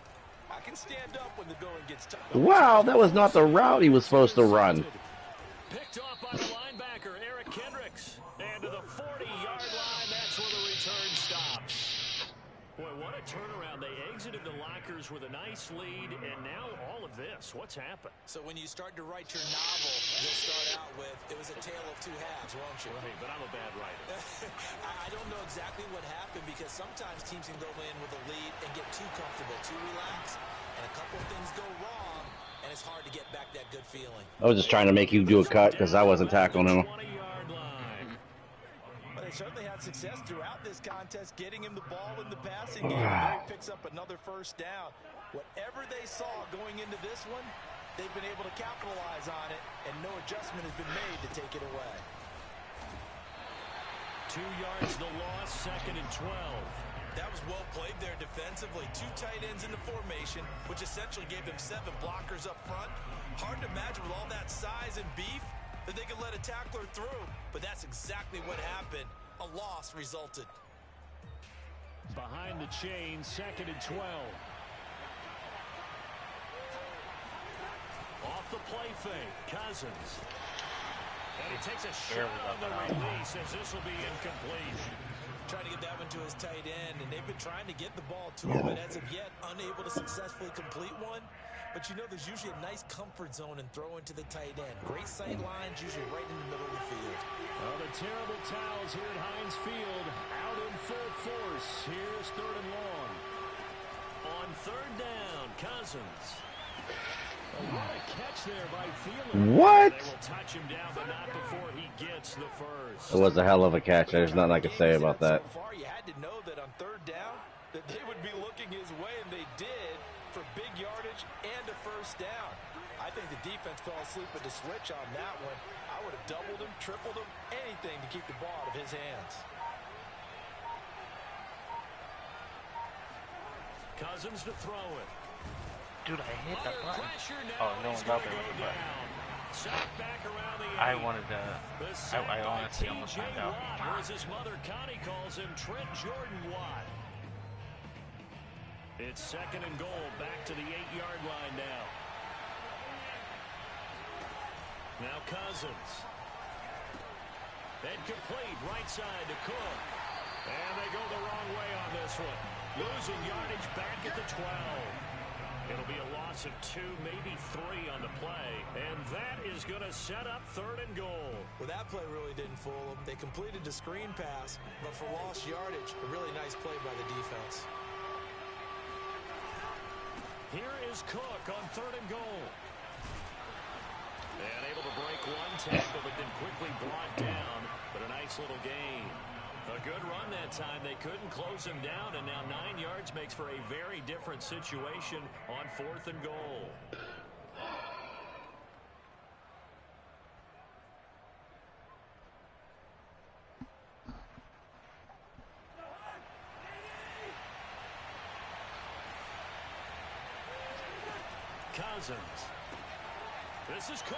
I can stand up when the going gets tough. Wow, that was not the route he was supposed to run. Picked off by the linebacker, Eric Kendricks. And to the 40-yard line, that's where the return stops. Boy, what a turnaround. They exited the lockers with a nice lead, and now all of this. What's happened? So when you start to write your novel, you'll start out with, it was a tale of two halves, won't you? Right, but I'm a bad writer. I don't know exactly what happened because sometimes teams can go in with a lead and get too comfortable, too relaxed, and a couple of things go wrong, and it's hard to get back that good feeling. I was just trying to make you do a cut because I wasn't tackling him. 20-yard line. But they certainly had success throughout this contest, getting him the ball in the passing game. There he picks up another first down. Whatever they saw going into this one, they've been able to capitalize on it, and no adjustment has been made to take it away. 2 yards the loss, second and 12. That was well played there defensively. 2 tight ends in the formation, which essentially gave them 7 blockers up front. Hard to imagine with all that size and beef that they could let a tackler through, but that's exactly what happened. A loss resulted. Behind the chain, second and 12. Off the play fake, Cousins. And he takes a shot on the release as this will be incomplete. Trying to get that one to his tight end, and they've been trying to get the ball to him, but as of yet, unable to successfully complete one. But you know there's usually a nice comfort zone and throw into the tight end. Great sight lines, usually right in the middle of the field. Oh, the terrible towels here at Heinz Field. Out in full force. Here's third and long. On third down, Cousins. Oh, what a catch there by Thielen. What? They will touch him down, but not before he gets the first. It was a hell of a catch. There's nothing I can say about that. So far, you had to know that on third down that they would be looking his way, and they did for big yardage and a first down. I think the defense fell asleep at the switch on that one. I would have doubled him, tripled him, anything to keep the ball out of his hands. Cousins to throw it. Dude, I hit that button. Oh, no one's out there with the button. Sacked back around the 8. I wanted to. The sack I by honestly almost T.J. found out. Watt, or as his mother Connie calls him, Trent Jordan Watt. It's 2nd and goal, back to the 8-yard line now. Now Cousins. Incomplete, right side to Cook. And they go the wrong way on this one. Losing yardage back at the 12. It'll be a loss of 2, maybe 3 on the play. And that is going to set up 3rd and goal. Well, that play really didn't fool them. They completed the screen pass, but for lost yardage, a really nice play by the defense. Here is Cook on 3rd and goal. And able to break one tackle, but then quickly brought down. But a nice little gain. A good run that time. They couldn't close him down, and now 9 yards makes for a very different situation on 4th and goal. Cousins. This is caught.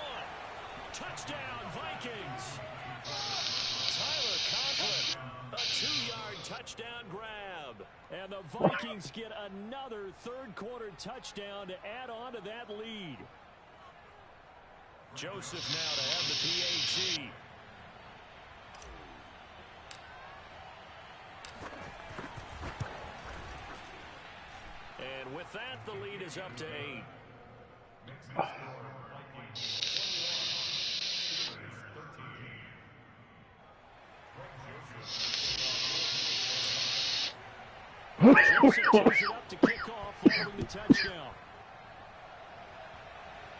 Touchdown, Vikings. Tyler Conklin, a 2-yard touchdown grab. And the Vikings get another 3rd quarter touchdown to add on to that lead. Joseph now to have the PAT. And with that, the lead is up to 8.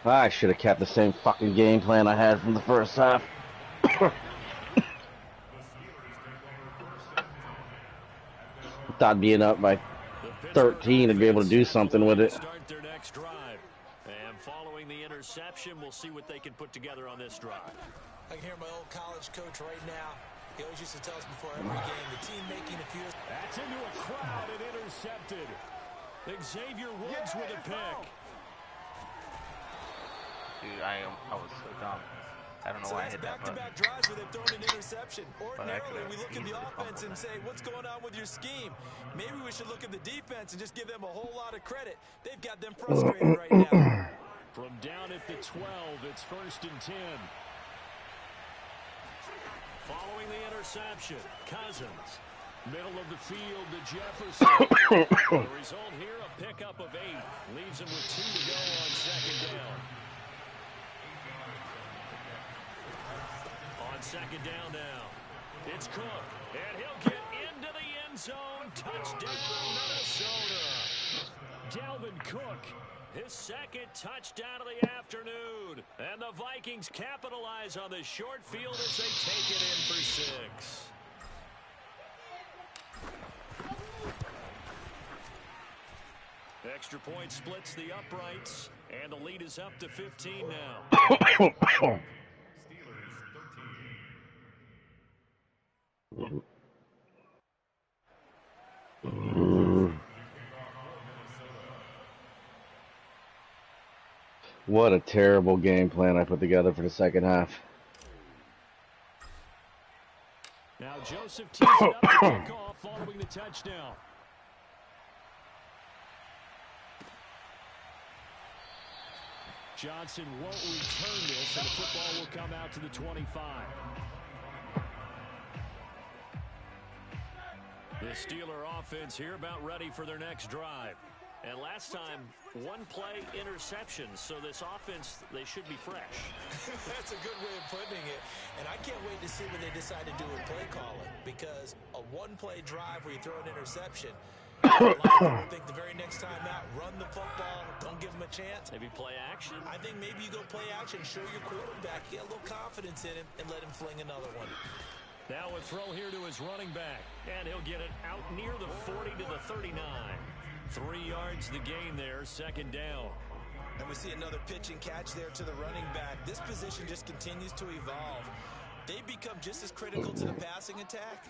I should have kept the same fucking game plan I had from the first half. Thought being up by 13 and be able to do something with it. Start their next drive. And following the interception, we'll see what they can put together on this drive. I can hear my old college coach right now. He always used to tell us before every game, the team making a few... That's into a crowd and intercepted. Xavier Woods with a pick. Dude, I was so dumb. I don't know why I hit that button. Back-to-back drives where they've thrown an interception. Ordinarily, we look at the offense and say, what's going on with your scheme? Maybe we should look at the defense and just give them a whole lot of credit. They've got them frustrated right now. From down at the 12, it's 1st and 10. Following the interception, Cousins. Middle of the field to Jefferson. The result here, a pickup of 8. Leaves him with 2 to go on 2nd down. On 2nd down now, it's Cook. And he'll get into the end zone. Touchdown, Minnesota. Dalvin Cook, his 2nd touchdown of the afternoon. And the Vikings capitalize on the short field as they take it in for 6. Extra point splits the uprights, and the lead is up to 15 now. What a terrible game plan I put together for the second half. Now Joseph tees it up to kick off following the touchdown. Johnson won't return this, and the football will come out to the 25. The Steeler offense here about ready for their next drive. And last time, 1-play interception, so this offense, they should be fresh. That's a good way of putting it. And I can't wait to see what they decide to do with play calling, because a 1-play drive where you throw an interception, a lot of people think the very next time out, run the football, don't give them a chance. Maybe play action? I think maybe you go play action, show your quarterback, get a little confidence in him, and let him fling another one. Now a throw here to his running back, and he'll get it out near the 40 to the 39. 3 yards the gain there, 2nd down. And we see another pitch and catch there to the running back. This position just continues to evolve. They become just as critical to the passing attack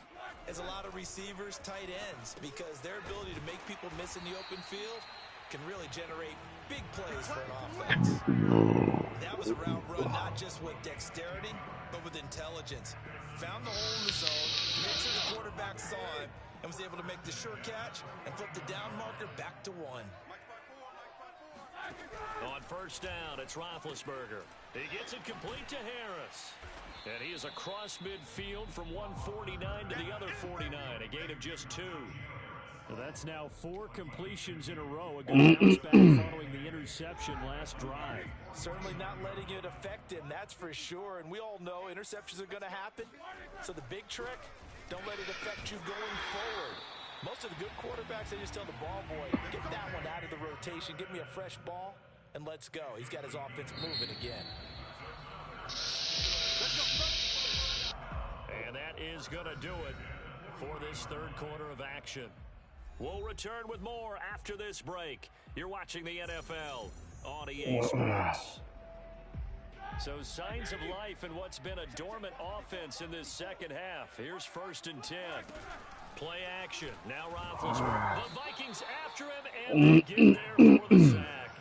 as a lot of receivers, tight ends, because their ability to make people miss in the open field can really generate big plays for an offense. That was a route run not just with dexterity, but with intelligence. Found the hole in the zone, made sure the quarterback saw him, and was able to make the sure catch and flip the down marker back to 1. On first down, it's Roethlisberger. He gets it complete to Harris. And he is across midfield from 149 to the other 49, a gain of just 2. Well, that's now 4 completions in a row. A good bounce back following the interception last drive. Certainly not letting it affect him, that's for sure. And we all know interceptions are going to happen. So the big trick, don't let it affect you going forward. Most of the good quarterbacks, they just tell the ball boy, get that one out of the rotation, give me a fresh ball, and let's go. He's got his offense moving again. And that is going to do it for this third quarter of action. We'll return with more after this break. You're watching the NFL on EA Sports. So signs of life in what's been a dormant offense in this second half. Here's 1st and 10. Play action. Now Roethlisberger. The Vikings after him, and they get there for the sack.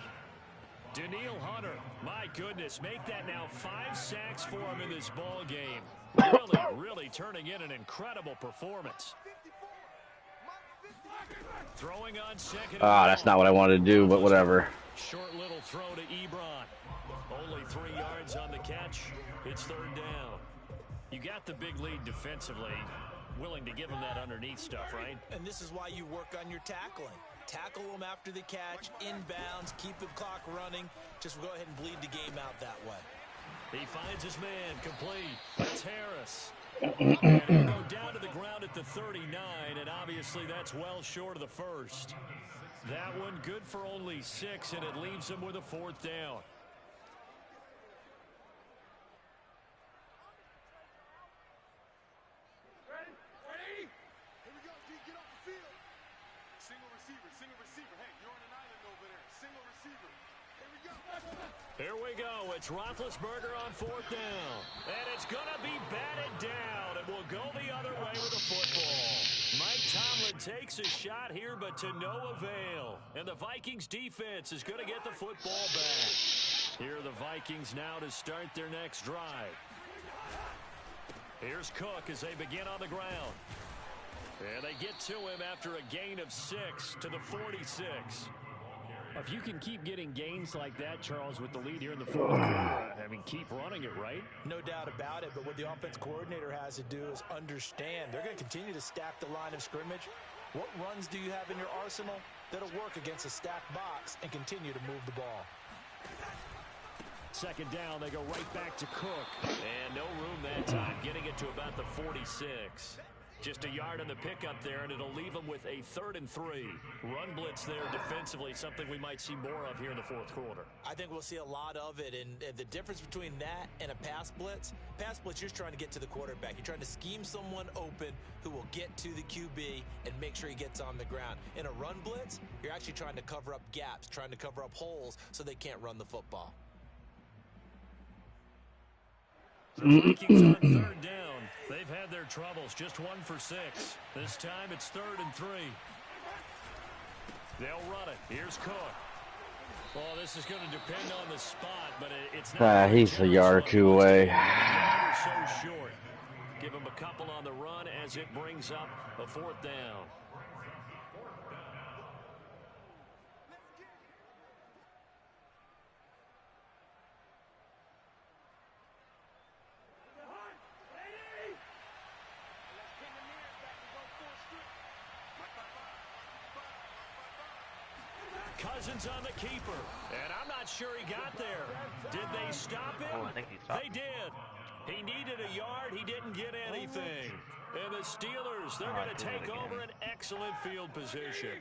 Daniil Hunter, my goodness, make that now 5 sacks for him in this ball game. Really turning in an incredible performance. Throwing on second. That's not what I wanted to do, but whatever. Short little throw to Ebron. Only 3 yards on the catch. It's 3rd down. You got the big lead defensively. Willing to give him that underneath stuff, right? And this is why you work on your tackling. Tackle him after the catch, inbounds, keep the clock running. Just go ahead and bleed the game out that way. He finds his man, complete. That's Harris. And he'll go down to the ground at the 39, and obviously that's well short of the first. That one good for only 6, and it leaves him with a 4th down. Here we go. It's Roethlisberger on 4th down. And it's going to be batted down. And we'll go the other way with the football. Mike Tomlin takes a shot here, but to no avail. And the Vikings defense is going to get the football back. Here are the Vikings now to start their next drive. Here's Cook as they begin on the ground. And they get to him after a gain of 6 to the 46. If you can keep getting gains like that, Charles, with the lead here in the 4th quarter, I mean, keep running it, right? No doubt about it, but what the offense coordinator has to do is understand. They're going to continue to stack the line of scrimmage. What runs do you have in your arsenal that'll work against a stacked box and continue to move the ball? 2nd down, they go right back to Cook. And no room that time, getting it to about the 46. Just a yard on the pickup there, and it'll leave them with a 3rd and 3. Run blitz there defensively, something we might see more of here in the 4th quarter. I think we'll see a lot of it, and the difference between that and a pass blitz, you're just trying to get to the quarterback. You're trying to scheme someone open who will get to the QB and make sure he gets on the ground. In a run blitz, you're actually trying to cover up gaps, trying to cover up holes so they can't run the football. The Vikings on 3rd down. They've had their troubles, just 1 for 6. This time it's 3rd and 3. They'll run it. Here's Cook. Well, this is going to depend on the spot, but it's not. He's a yard or 2 away. So short. Give him a couple on the run as it brings up a 4th down. Cousins on the keeper, and I'm not sure he got there. Did they stop him? Oh, I think he stopped. They did. He needed a yard. He didn't get anything. And the Steelers, they're going to take over an excellent field position.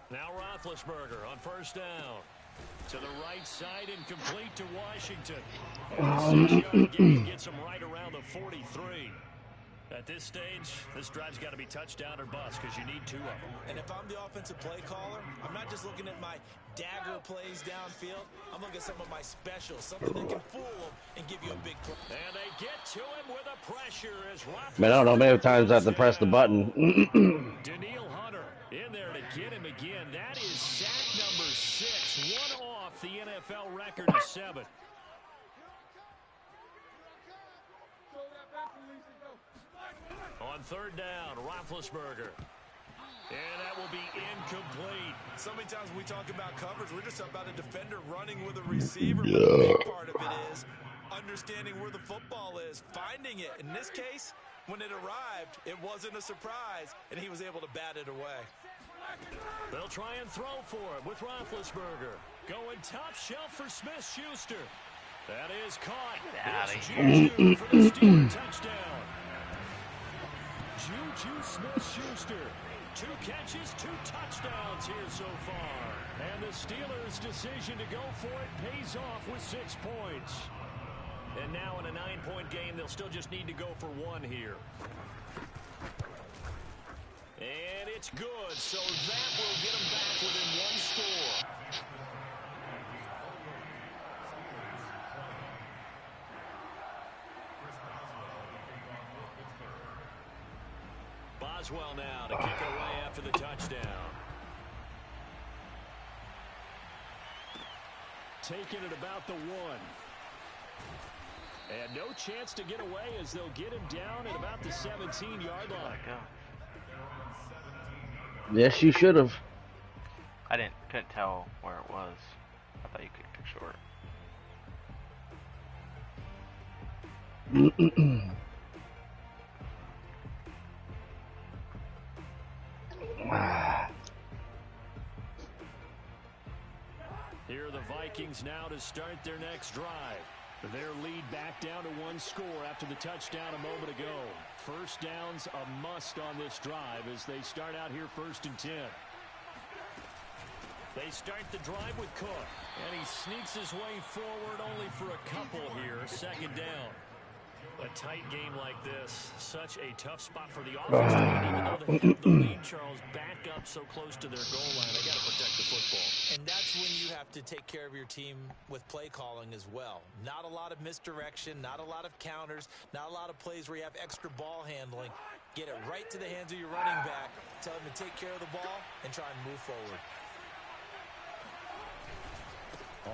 Now Roethlisberger on 1st down. To the right side and complete to Washington. And a 6-yard gain gets him right around the 43. At this stage, this drive's got to be touchdown or bust because you need 2 of them. And if I'm the offensive play caller, I'm not just looking at my dagger plays downfield. I'm looking at some of my specials, something that can fool them and give you a big play. And they get to him with a pressure as Roethlisberger. Man, I don't know how many times I have to press the button. Daniil Hunter in there to get him again. That is sack number 6, one off the NFL record of 7. On 3rd down, Roethlisberger. And that will be incomplete. So many times when we talk about coverage, we're just about a defender running with a receiver. But the big part of it is understanding where the football is, finding it. In this case, when it arrived, it wasn't a surprise, and he was able to bat it away. They'll try and throw for it with Roethlisberger. Going top shelf for Smith-Schuster. That is caught. It's Juju for the Steelers touchdown. Juju Smith-Schuster. 2 catches, 2 touchdowns here so far. And the Steelers' decision to go for it pays off with 6 points. And now in a 9-point game, they'll still just need to go for 1 here. And it's good, so that will get them back within 1 score. Boswell now to kick it away after the touchdown. Taking it about the 1. And no chance to get away as they'll get him down at about the 17-yard line. Yes, you should have. I couldn't tell where it was. I thought you could kick short. Here are the Vikings now to start their next drive. Their lead back down to 1 score after the touchdown a moment ago. First down's a must on this drive as they start out here 1st and 10. They start the drive with Cook, and he sneaks his way forward only for a couple here. 2nd down. A tight game like this, such a tough spot for the offense. Even though they have the lead, Charles, back up so close to their goal line, they got to protect the football. And that's when you have to take care of your team with play calling as well. Not a lot of misdirection, not a lot of counters, not a lot of plays where you have extra ball handling. Get it right to the hands of your running back, tell him to take care of the ball, and try and move forward.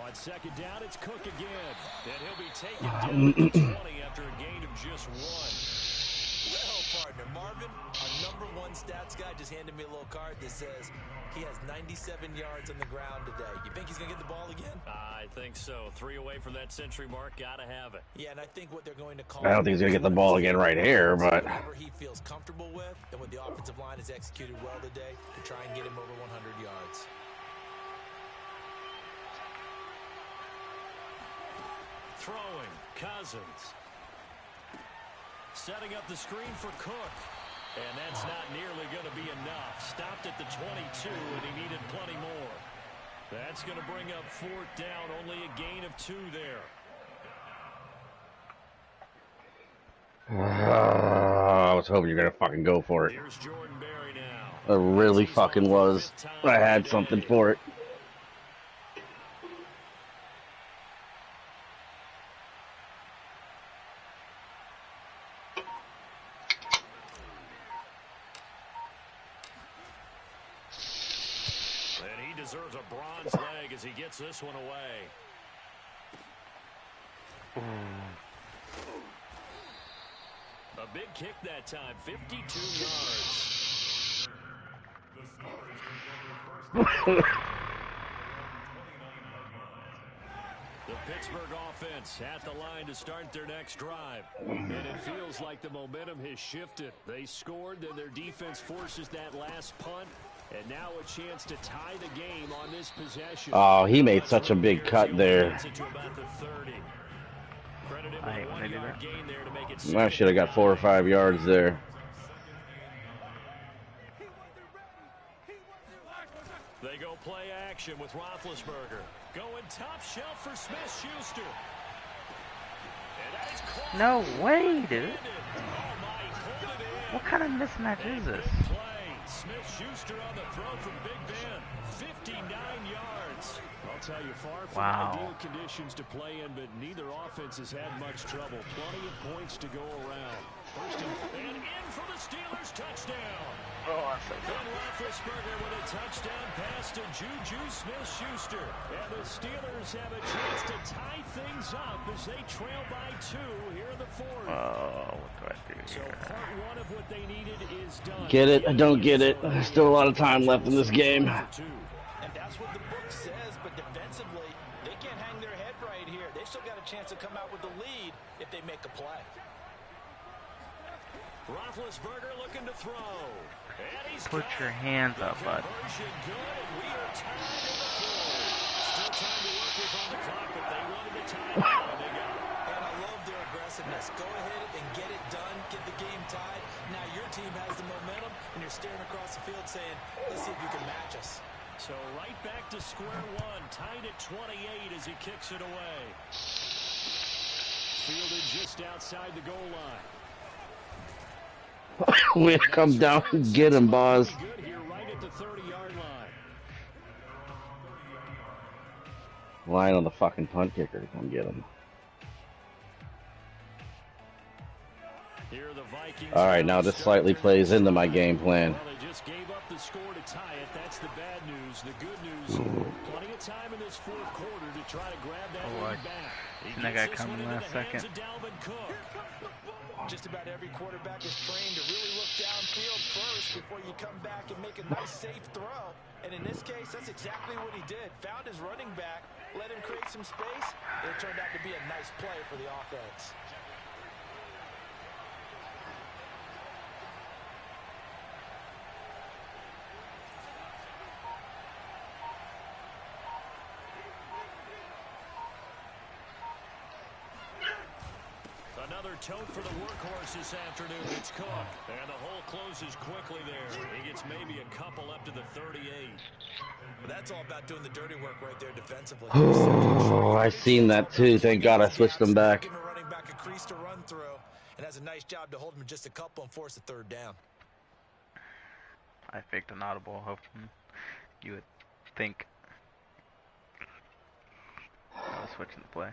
On 2nd down, it's Cook again. And he'll be taken down at the 20 after a gain of just 1. Well, partner, Marvin, our #1 stats guy just handed me a little card that says he has 97 yards on the ground today. You think he's going to get the ball again? I think so. 3 away from that century mark. Got to have it. Yeah, and I think what they're going to call... I don't think he's going to get the ball again right here, but... Whatever he feels comfortable with, and what the offensive line has executed well today to try and get him over 100 yards. Throwing, Cousins. Setting up the screen for Cook. And that's not nearly going to be enough. Stopped at the 22, and he needed plenty more. That's going to bring up 4th down. Only a gain of 2 there. I was hoping you were going to fucking go for it. Here's Jordan Berry now. I really fucking was. I had something for it. Deserves a bronze leg as he gets this one away. A big kick that time, 52 yards. The Pittsburgh offense at the line to start their next drive. And it feels like the momentum has shifted. They scored, then their defense forces that last punt. And now a chance to tie the game on this possession. Oh, he made such a big cut there. I should have got 4 or 5 yards there. They go play action with Roethlisberger. Going top shelf for Smith-Schuster. No way, dude. What kind of mismatch is this? Play. Smith-Schuster on the throw from Big Ben. 59 yards. I'll tell you, far from ideal conditions to play in, but neither offense has had much trouble. Plenty of points to go around. First and in for the Steelers touchdown. Oh, that's so Ben Roethlisberger with a touchdown pass to Juju Smith-Schuster. And the Steelers have a chance to tie things up as they trail by 2 here in the fourth. Oh, what do I do So here? part 1 of what they needed is done. Get it? I don't get it. There's still a lot of time left in this game. And that's what the book says, but defensively, they can't hang their head right here. They still got a chance to come out with the lead if they make a play. Roethlisberger looking to throw. And he's Put your hands up, bud. conversion good, and we are tied in the fourth. Still time to work with on the clock, but they wanted to tie it. They got it. And I love their aggressiveness. Go ahead and get it done, get the game tied. Now your team has the momentum, and you're staring across the field saying, let's see if you can match us. So right back to square one, tied at 28 as he kicks it away. Fielded just outside the goal line. We'll come down and get him, boss. Good here, right at the 30-yard line. Line on the fucking punt kicker to come get him. Here are the Vikings. All right, now this slightly plays into my game plan. Well, they just gave up the score to tie it. That's the bad news. The good news, plenty of time in this fourth quarter to try to grab that lead back. Seen that guy coming last second. Just about every quarterback is trained to really look downfield first before you come back and make a nice safe throw. And in this case, that's exactly what he did. Found his running back, let him create some space, and it turned out to be a nice play for the offense. Another tote for the workhorse this afternoon. It's Cook. And the hole closes quickly there. He gets maybe a couple up to the 38. But that's all about doing the dirty work right there defensively. Oh, I seen that too. Thank God I switched them back. Give him a running back a crease to run through, and has a nice job to hold him just a couple and force a third down. I faked an audible, hoping you would think I was switching the play.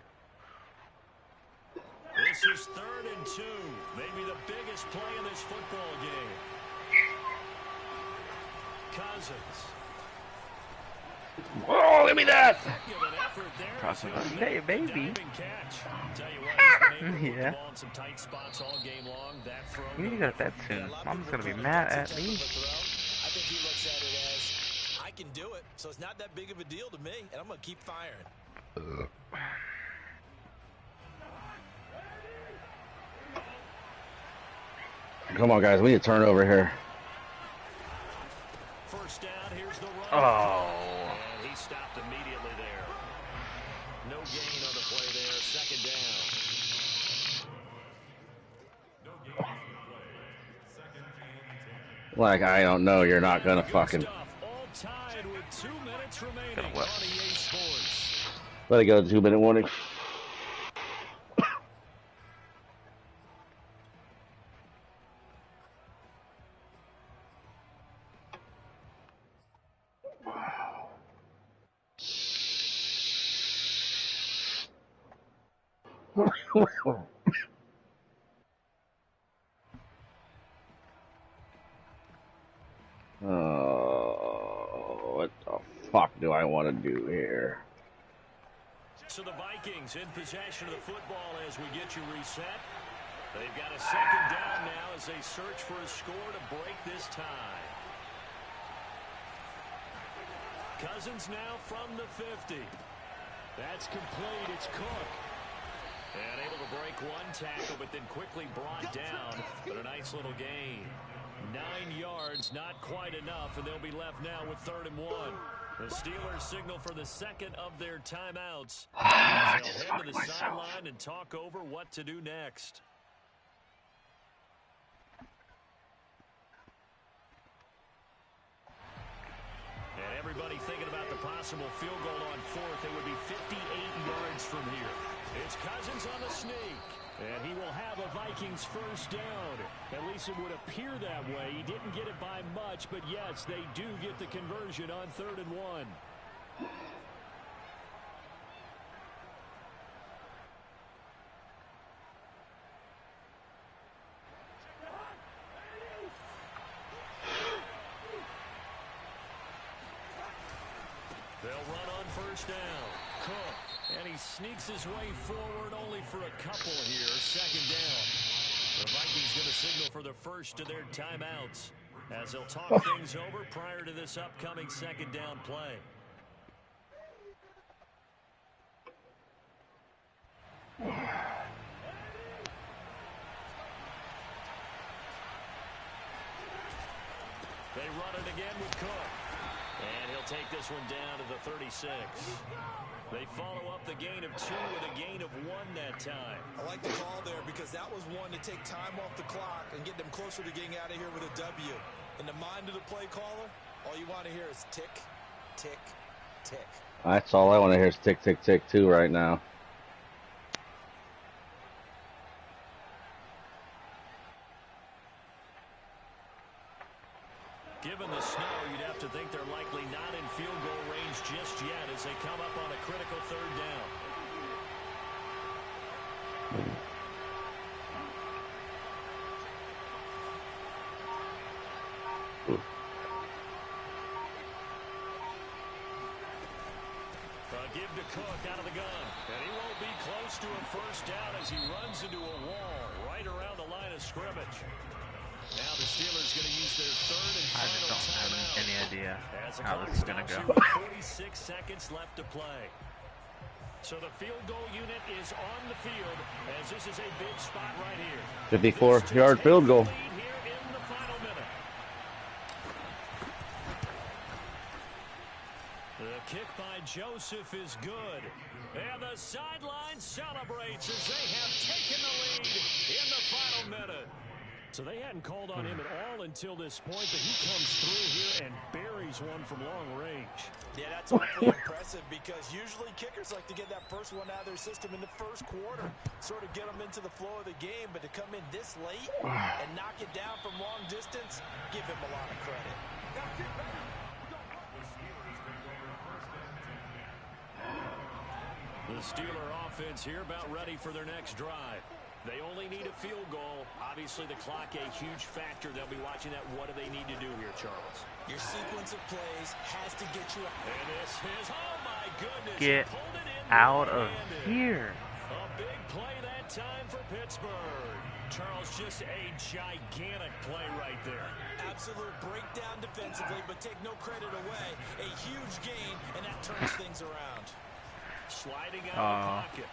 This is 3rd and 2. Maybe the biggest play in this football game. Cousins. Oh, give me that! Give an effort there. Talking about, hey, baby. Diving catch. Tell you what, he's been able to put Yeah. the ball in some tight spots all game long. That throw. You need to get that soon. Mom's gonna be mad at me. I think he looks at it as, I can do it, so it's not that big of a deal to me, and I'm going to keep firing. Come on, guys. We need to turn over here. First down, here's the run. Oh. And he stopped immediately there. No gain on the play there. 2nd down. Like, I don't know. You're not gonna fucking All tied with 2 minutes remaining. Gonna what? On EA Sports. let it go. 2-minute warning. Oh, what the fuck do I want to do here? So the Vikings in possession of the football as we get you reset. They've got a 2nd down now as they search for a score to break this tie. Cousins now from the 50. That's complete. It's Cook. And able to break one tackle, but then quickly brought down. But a nice little gain. 9 yards, not quite enough, and they'll be left now with 3rd and 1. The Steelers signal for the 2nd of their timeouts. They'll head to the sideline and talk over what to do next. And everybody thinking about the possible field goal on 4th. It would be 58 yards from here. It's Cousins on the sneak. And he will have a Vikings first down. At least it would appear that way. He didn't get it by much, but yes, they do get the conversion on 3rd and 1. They'll run on first down. Cook. And he sneaks his way forward only for a couple here. 2nd down. The Vikings going to signal for the first of their timeouts as they'll talk things over prior to this upcoming 2nd down play. They run it again with Cook. And he'll take this one down to the 36. They follow up the gain of 2 with a gain of 1 that time. I like the call there because that was one to take time off the clock and get them closer to getting out of here with a W. In the mind of the play caller, all you want to hear is tick, tick, tick. That's all I want to hear is tick, tick, tick, too right now. Given the snow, you'd have to think they're likely not in field goal range just yet as they come up on a critical 3rd down. Give to Cook out of the gun. And he won't be close to a first down as he runs into a wall right around the line of scrimmage. Now the Steelers going to use their 3rd and I final just don't have any idea how this is going to go. 46 seconds left to play. So the field goal unit is on the field as this is a big spot right here. 54-yard field goal. Here in the final minute. The kick by Joseph is good. And the sideline celebrates as they have taken the lead in the final minute. So they hadn't called on him at all until this point, but he comes through here and buries one from long range. Yeah, that's awfully impressive because usually kickers like to get that first one out of their system in the first quarter, sort of get them into the flow of the game, but to come in this late and knock it down from long distance, give him a lot of credit. The Steeler offense here about ready for their next drive. They only need a field goal. Obviously, the clock a huge factor. They'll be watching that. What do they need to do here, Charles? Your sequence of plays has to get you up. And this is, oh my goodness. Get out of here. A big play that time for Pittsburgh. Charles, just a gigantic play right there. Absolute breakdown defensively, but take no credit away. A huge gain, and that turns things around. Sliding out of the pocket.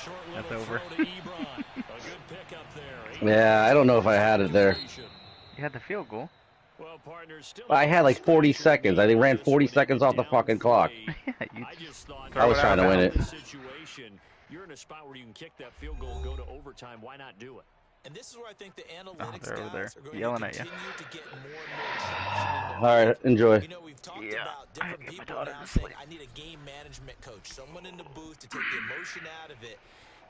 Short That's little over. throw to Ebron. A good pickup there. Yeah, I don't know if I had it there. You had the field goal. Well, partners, still I had like 40 seconds. I ran 40 seconds off the fucking clock. Yeah, you I just thought I was trying to win it. Situation, you're in a spot where you can kick that field goal and go to overtime. Why not do it? And this is where I think the analytics they're over there, guys are going yelling to at you. continue to get more and more traction. All right, enjoy. You know, we've talked Yeah, about I had different to get my people daughter now to saying, sleep. I need a game management coach, someone in the booth to take the emotion out of it.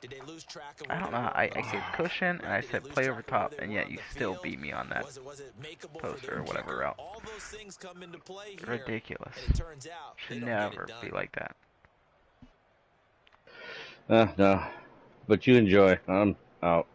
Did they lose track of I don't know. I said cushion and I said play over top, and yet you still beat me on that Was it makeable post for their or whatever kicker? route. All those things come into play here. Ridiculous. And it turns out they Should don't get never it be done. like that. No, but you enjoy. I'm out.